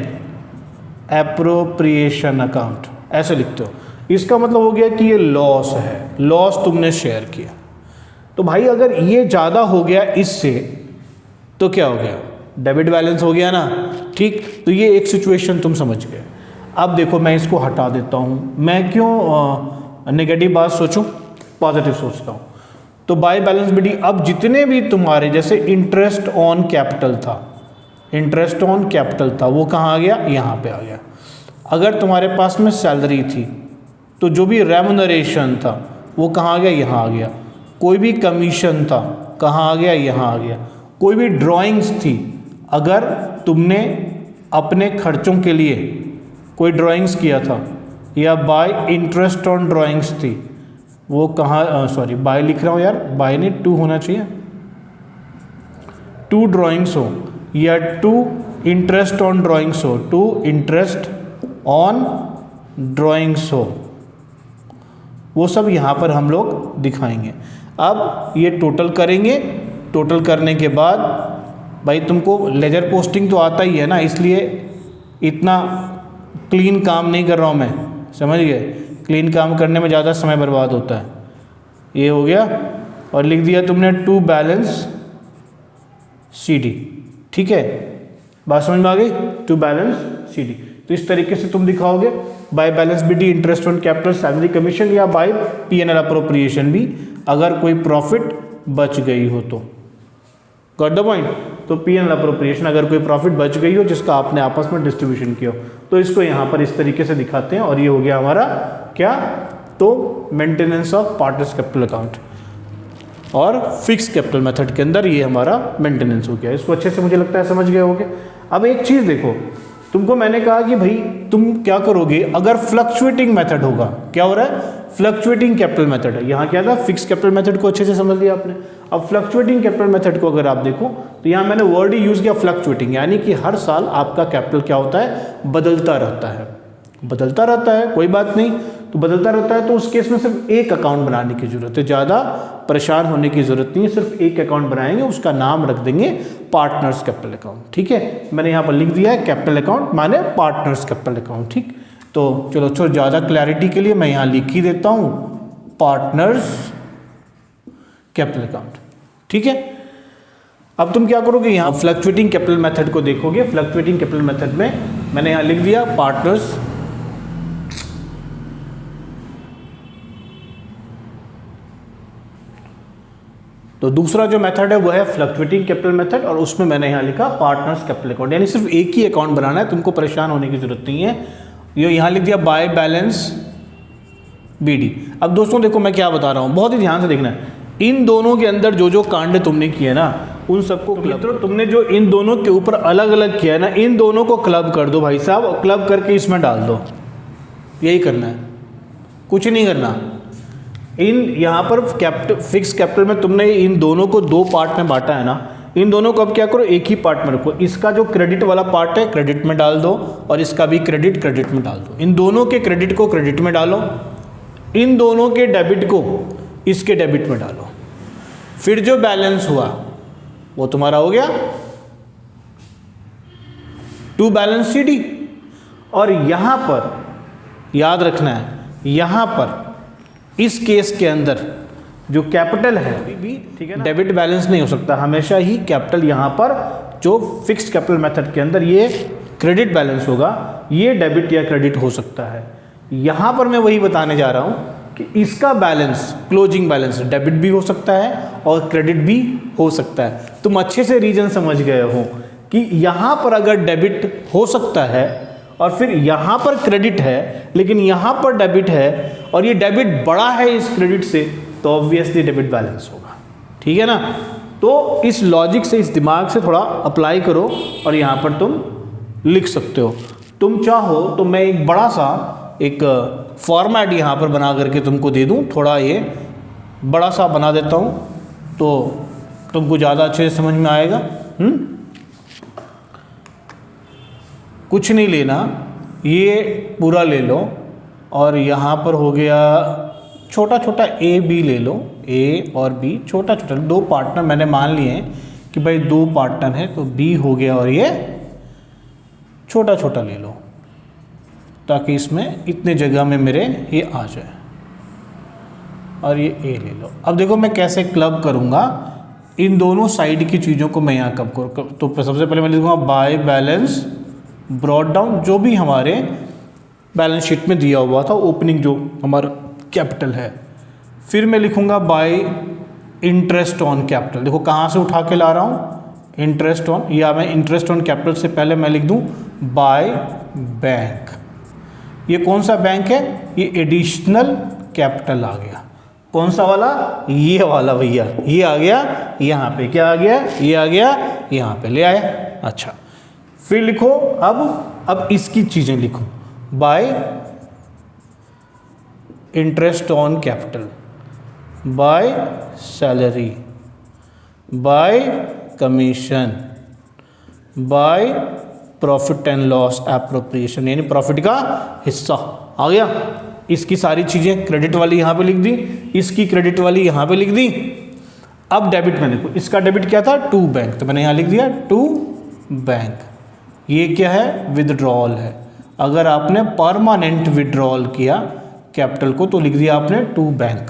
एप्रोप्रिएशन अकाउंट, ऐसे लिखते हो, इसका मतलब हो गया कि ये लॉस है, लॉस तुमने शेयर किया। तो भाई अगर ये ज़्यादा हो गया इससे तो क्या हो गया? डेबिट बैलेंस हो गया ना। ठीक, तो ये एक सिचुएशन तुम समझ गए। अब देखो मैं इसको हटा देता हूँ। मैं क्यों नेगेटिव बात सोचूं, पॉजिटिव सोचता हूँ। तो बाय बैलेंस बीडी, अब जितने भी तुम्हारे जैसे इंटरेस्ट ऑन कैपिटल था, इंटरेस्ट ऑन कैपिटल था, वो कहाँ आ गया? यहाँ पे आ गया। अगर तुम्हारे पास में सैलरी थी तो जो भी रेमुनरेशन था वो कहाँ आ गया? यहाँ आ गया। कोई भी कमीशन था कहाँ आ गया? यहाँ आ गया। कोई भी ड्राइंग्स थी अगर तुमने अपने खर्चों के लिए कोई ड्राइंग्स किया था या बाय इंटरेस्ट ऑन ड्राइंग्स थी, वो कहाँ, सॉरी बाय लिख रहा हूँ यार, बाय नहीं टू होना चाहिए, टू ड्राइंग्स हो या टू इंटरेस्ट ऑन ड्राइंग्स हो, टू इंटरेस्ट ऑन ड्राइंग्स हो, वो सब यहाँ पर हम लोग दिखाएंगे। अब ये टोटल करेंगे, टोटल करने के बाद भाई तुमको लेजर पोस्टिंग तो आता ही है ना, इसलिए इतना क्लीन काम नहीं कर रहा हूँ मैं, समझ गए, क्लीन काम करने में ज़्यादा समय बर्बाद होता है। ये हो गया और लिख दिया तुमने टू बैलेंस CD, ठीक है, बात समझ में आ गई, टू बैलेंस CD। तो इस तरीके से तुम दिखाओगे by balance BD interest on capital salary commission या बाय P&L अप्रोप्रिएशन भी, अगर कोई प्रॉफिट बच गई हो तो। Got the point. तो P&L अप्रोप्रिएशन अगर कोई प्रॉफिट बच गई हो जिसका आपने आपस में डिस्ट्रीब्यूशन किया हो, तो इसको यहाँ पर इस तरीके से दिखाते हैं। और ये हो गया हमारा क्या, तो maintenance of partners capital account और फिक्स कैपिटल मेथड के अंदर ये हमारा मेंटेनेंस हो गया। इसको अच्छे से मुझे लगता है समझ गए होगे। अब एक चीज़ देखो, तुमको मैंने कहा कि भाई तुम क्या करोगे अगर फ्लक्चुएटिंग मेथड होगा, क्या हो रहा है, फ्लक्चुएटिंग कैपिटल मेथड है। यहाँ क्या था, फिक्स कैपिटल मेथड को अच्छे से समझ लिया आपने। अब फ्लक्चुएटिंग कैपिटल मेथड को अगर आप देखो तो यहाँ मैंने वर्ड ही यूज़ किया फ्लक्चुएटिंग, यानी कि हर साल आपका कैपिटल क्या होता है, बदलता रहता है, बदलता रहता है, कोई बात नहीं, तो बदलता रहता है। तो उस केस में सिर्फ एक अकाउंट बनाने की जरूरत है, ज़्यादा परेशान होने की जरूरत नहीं है, सिर्फ एक अकाउंट बनाएंगे, उसका नाम रख देंगे पार्टनर्स कैपिटल अकाउंट, ठीक है। मैंने यहाँ पर लिख दिया है कैपिटल अकाउंट माने पार्टनर्स कैपिटल अकाउंट, ठीक। तो चलो थोड़ा ज़्यादा क्लैरिटी के लिए मैं यहाँ लिख ही देता हूँ पार्टनर्स कैपिटल अकाउंट, ठीक है। अब तुम क्या करोगे, यहाँ फ्लक्चुएटिंग कैपिटल मेथड को देखोगे। फ्लक्चुएटिंग कैपिटल मेथड में मैंने यहाँ लिख दिया पार्टनर्स तो दूसरा जो मेथड है वो है फ्लक्चुएटिंग कैपिटल मेथड, और उसमें मैंने यहाँ लिखा पार्टनर्स कैपिटल अकाउंट, यानी सिर्फ एक ही अकाउंट बनाना है, तुमको परेशान होने की जरूरत नहीं है। ये यहाँ लिख दिया बाय बैलेंस BD। अब दोस्तों देखो मैं क्या बता रहा हूँ, बहुत ही ध्यान से देखना है। इन दोनों के अंदर जो जो कांड तुमने किए ना, उन सबको मित्रों तुमने जो इन दोनों के ऊपर अलग अलग किया है ना, इन दोनों को क्लब कर दो भाई साहब, क्लब करके इसमें डाल दो, यही करना है, कुछ नहीं करना। इन यहाँ पर फिक्स कैपिटल में तुमने इन दोनों को दो पार्ट में बांटा है ना, इन दोनों को अब क्या करो, एक ही पार्ट में रखो। इसका जो क्रेडिट वाला पार्ट है क्रेडिट में डाल दो, और इसका भी क्रेडिट में डाल दो। इन दोनों के क्रेडिट को क्रेडिट में डालो, इन दोनों के डेबिट को इसके डेबिट में डालो, फिर जो बैलेंस हुआ वो तुम्हारा हो गया टू बैलेंस CD। और यहां पर याद रखना है, यहां पर इस केस के अंदर जो कैपिटल है भी, ठीक है ना, डेबिट बैलेंस नहीं हो सकता, हमेशा ही कैपिटल यहां पर जो फिक्स्ड कैपिटल मेथड के अंदर ये क्रेडिट बैलेंस होगा, ये डेबिट या क्रेडिट हो सकता है। यहां पर मैं वही बताने जा रहा हूं कि इसका बैलेंस क्लोजिंग बैलेंस डेबिट भी हो सकता है और क्रेडिट भी हो सकता है। तुम अच्छे से रीजन समझ गए हो कि यहाँ पर अगर डेबिट हो सकता है और फिर यहाँ पर क्रेडिट है, लेकिन यहाँ पर डेबिट है और ये डेबिट बड़ा है इस क्रेडिट से, तो ऑब्वियसली डेबिट बैलेंस होगा, ठीक है ना। तो इस लॉजिक से, इस दिमाग से थोड़ा अप्लाई करो और यहाँ पर तुम लिख सकते हो। तुम चाहो तो मैं एक बड़ा सा एक फॉर्मेट यहाँ पर बना करके तुमको दे दूँ, थोड़ा ये बड़ा सा बना देता हूँ तो तुमको ज़्यादा अच्छे से समझ में आएगा। कुछ नहीं लेना, ये पूरा ले लो और यहाँ पर हो गया छोटा छोटा A B ले लो, A और B छोटा छोटा, दो पार्टनर मैंने मान लिए हैं कि भाई दो पार्टनर है, तो B हो गया और ये छोटा छोटा ले लो ताकि इसमें इतने जगह में मेरे ये आ जाए, और ये A ले लो। अब देखो मैं कैसे क्लब करूँगा इन दोनों साइड की चीज़ों को, मैं यहाँ कब करूँ, तो सबसे पहले मैं लिखूँगा बाय बैलेंस ब्रॉट डाउन, जो भी हमारे बैलेंस शीट में दिया हुआ था ओपनिंग जो हमारा कैपिटल है। फिर मैं लिखूँगा बाय इंटरेस्ट ऑन कैपिटल, देखो कहाँ से उठा के ला रहा हूँ, इंटरेस्ट ऑन, या मैं इंटरेस्ट ऑन कैपिटल से पहले मैं लिख दूँ बाय बैंक। ये कौन सा बैंक है, ये एडिशनल कैपिटल आ गया, कौन सा वाला, ये वाला भैया, ये आ गया यहाँ पे, क्या आ गया, ये आ गया यहाँ पे, ले आया। अच्छा, फिर लिखो अब इसकी चीजें लिखो, bye interest on capital, by salary, bye commission, by profit and loss appropriation, यानी प्रॉफिट का हिस्सा आ गया। इसकी सारी चीजें क्रेडिट वाली यहां पे लिख दी, इसकी क्रेडिट वाली यहां पे लिख दी। अब डेबिट में देखो, इसका डेबिट क्या था, टू बैंक, तो मैंने यहां लिख दिया टू बैंक। ये क्या है, विदड्रॉल है। अगर आपने परमानेंट विदड्रॉल किया कैपिटल को तो लिख दिया आपने टू बैंक,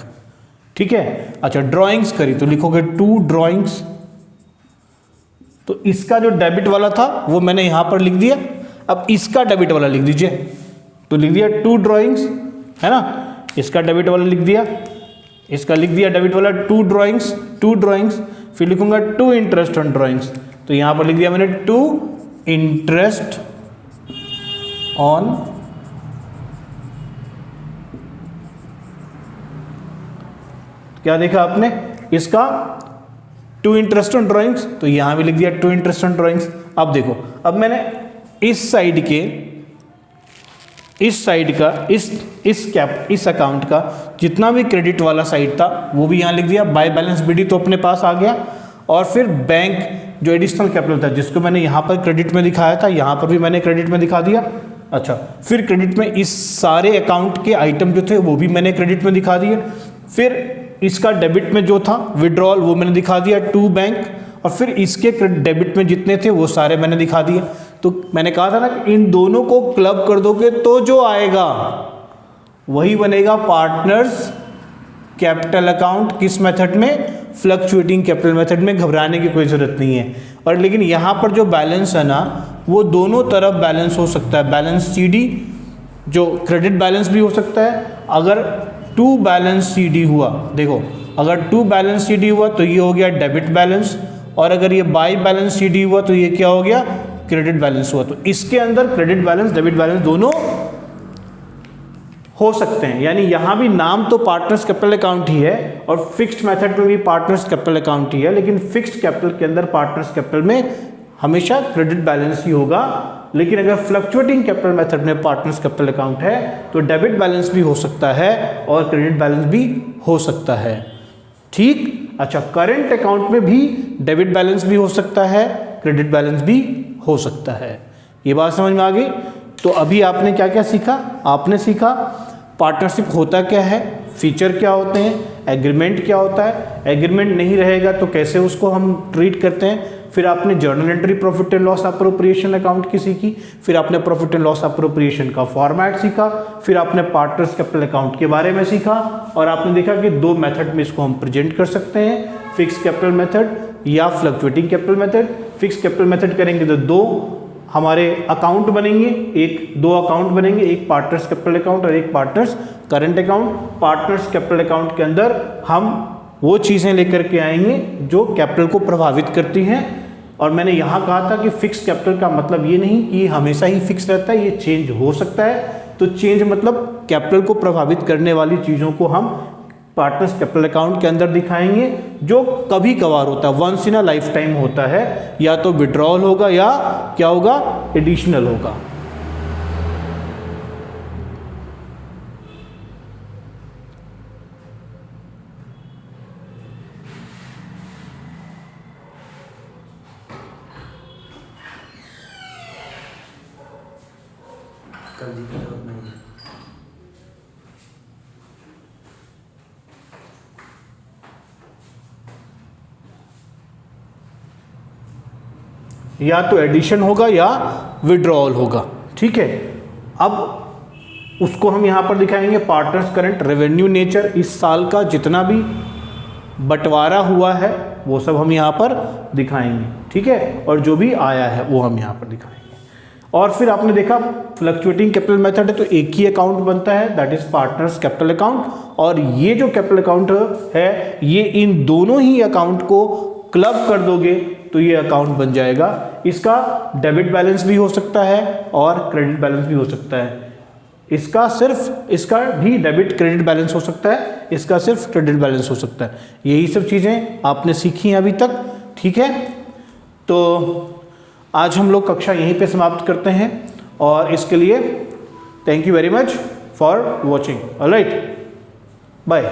ठीक है। अच्छा, ड्राइंग्स करी तो लिखोगे टू ड्राइंग्स। तो इसका जो डेबिट वाला था वो मैंने यहां पर लिख दिया, अब इसका डेबिट वाला लिख दीजिए, तो लिख दिया टू ड्राइंग्स, है ना। इसका डेबिट वाला लिख दिया, इसका लिख दिया डेबिट वाला टू ड्राइंग्स, फिर लिखूंगा टू इंटरेस्ट ऑन ड्राइंग्स, तो यहां पर लिख दिया मैंने टू इंटरेस्ट ऑन क्या देखा आपने, इसका टू इंटरेस्ट ऑन ड्राइंग्स, तो यहां भी लिख दिया टू इंटरेस्ट ऑन ड्राइंग्स। अब देखो, अब मैंने इस साइड के का इस अकाउंट का जितना भी क्रेडिट वाला साइड था वो भी यहां लिख दिया, बाय बैलेंस बीडी तो अपने पास आ गया। और फिर बैंक जो एडिशनल कैपिटल था जिसको मैंने यहां पर क्रेडिट में दिखाया था, यहां पर भी मैंने क्रेडिट में दिखा दिया। अच्छा, फिर क्रेडिट में इस सारे अकाउंट के आइटम जो थे वो भी मैंने क्रेडिट में दिखा दिए। फिर इसका डेबिट में जो था विड्रॉल वो मैंने दिखा दिया टू बैंक, और फिर इसके डेबिट में जितने थे वो सारे मैंने दिखा दिए। तो मैंने कहा था ना कि इन दोनों को क्लब कर दोगे तो जो आएगा वही बनेगा पार्टनर्स कैपिटल अकाउंट। किस मेथड में, फ्लक्चुएटिंग कैपिटल मेथड में। घबराने की कोई ज़रूरत नहीं है। और लेकिन यहाँ पर जो बैलेंस है ना वो दोनों तरफ बैलेंस हो सकता है। बैलेंस सीडी जो क्रेडिट बैलेंस भी हो सकता है। अगर टू बैलेंस सीडी हुआ, देखो अगर टू बैलेंस सीडी हुआ तो ये हो गया डेबिट बैलेंस, और अगर ये बाई बैलेंस सीडी हुआ तो ये क्या हो गया, क्रेडिट बैलेंस हुआ। तो इसके अंदर क्रेडिट बैलेंस डेबिट बैलेंस दोनों हो सकते हैं। यानी यहां भी नाम तो पार्टनर्स कैपिटल अकाउंट ही है और फिक्स्ड मेथड में भी पार्टनर्स कैपिटल अकाउंट ही है, लेकिन फिक्स्ड कैपिटल के अंदर पार्टनर्स कैपिटल में हमेशा क्रेडिट बैलेंस ही होगा। लेकिन अगर फ्लक्चुएटिंग कैपिटल मेथड में पार्टनर्स कैपिटल अकाउंट है तो डेबिट बैलेंस भी हो सकता है और क्रेडिट बैलेंस भी हो सकता है। ठीक, अच्छा, करेंट अकाउंट में भी डेबिट बैलेंस भी हो सकता है, क्रेडिट बैलेंस भी हो सकता है। ये बात समझ में आ गई। तो अभी आपने क्या क्या सीखा, आपने सीखा पार्टनरशिप होता क्या है, फीचर क्या होते हैं, एग्रीमेंट क्या होता है, एग्रीमेंट नहीं रहेगा तो कैसे उसको हम ट्रीट करते हैं। फिर आपने journal entry profit and loss appropriation account की सीखी। फिर आपने प्रॉफिट एंड लॉस अप्रोप्रिएशन का फॉर्मेट सीखा। फिर आपने पार्टनर्स कैपिटल अकाउंट के बारे में सीखा और आपने देखा कि दो मेथड में इसको हम प्रेजेंट कर सकते हैं, फिक्स कैपिटल मेथड या fluctuating capital method. Fix capital method करेंगे तो दो हमारे अकाउंट बनेंगे, दो अकाउंट बनेंगे, एक पार्टनर्स कैपिटल अकाउंट और एक partners current account. Partners capital account के अंदर हम वो चीज़ें लेकर के आएंगे जो कैपिटल को प्रभावित करती हैं। और मैंने यहाँ कहा था कि फिक्स कैपिटल का मतलब ये नहीं कि हमेशा ही फिक्स रहता है, ये चेंज हो सकता है। तो चेंज मतलब कैपिटल को प्रभावित करने वाली चीज़ों को हम पार्टनर्स कैपिटल अकाउंट के अंदर दिखाएंगे, जो कभी कभार होता है, once in a lifetime होता है। या तो विड्रॉल होगा या क्या होगा, एडिशनल होगा। या तो एडिशन होगा या विड्रॉल होगा। ठीक है, अब उसको हम यहां पर दिखाएंगे पार्टनर्स करंट रेवेन्यू नेचर। इस साल का जितना भी बंटवारा हुआ है वो सब हम यहां पर दिखाएंगे। ठीक है, और जो भी आया है वो हम यहां पर दिखाएंगे। और फिर आपने देखा फ्लक्चुएटिंग कैपिटल मेथड है तो एक ही अकाउंट बनता है, that is partners capital account. और ये जो कैपिटल अकाउंट है ये इन दोनों ही अकाउंट को क्लब कर दोगे तो ये अकाउंट बन जाएगा। इसका डेबिट बैलेंस भी हो सकता है और क्रेडिट बैलेंस भी हो सकता है। इसका भी डेबिट क्रेडिट बैलेंस हो सकता है, इसका सिर्फ क्रेडिट बैलेंस हो सकता है। यही सब चीज़ें आपने सीखी हैं अभी तक। ठीक है, तो आज हम लोग कक्षा यहीं पे समाप्त करते हैं और इसके लिए thank you very much for watching. Alright, bye.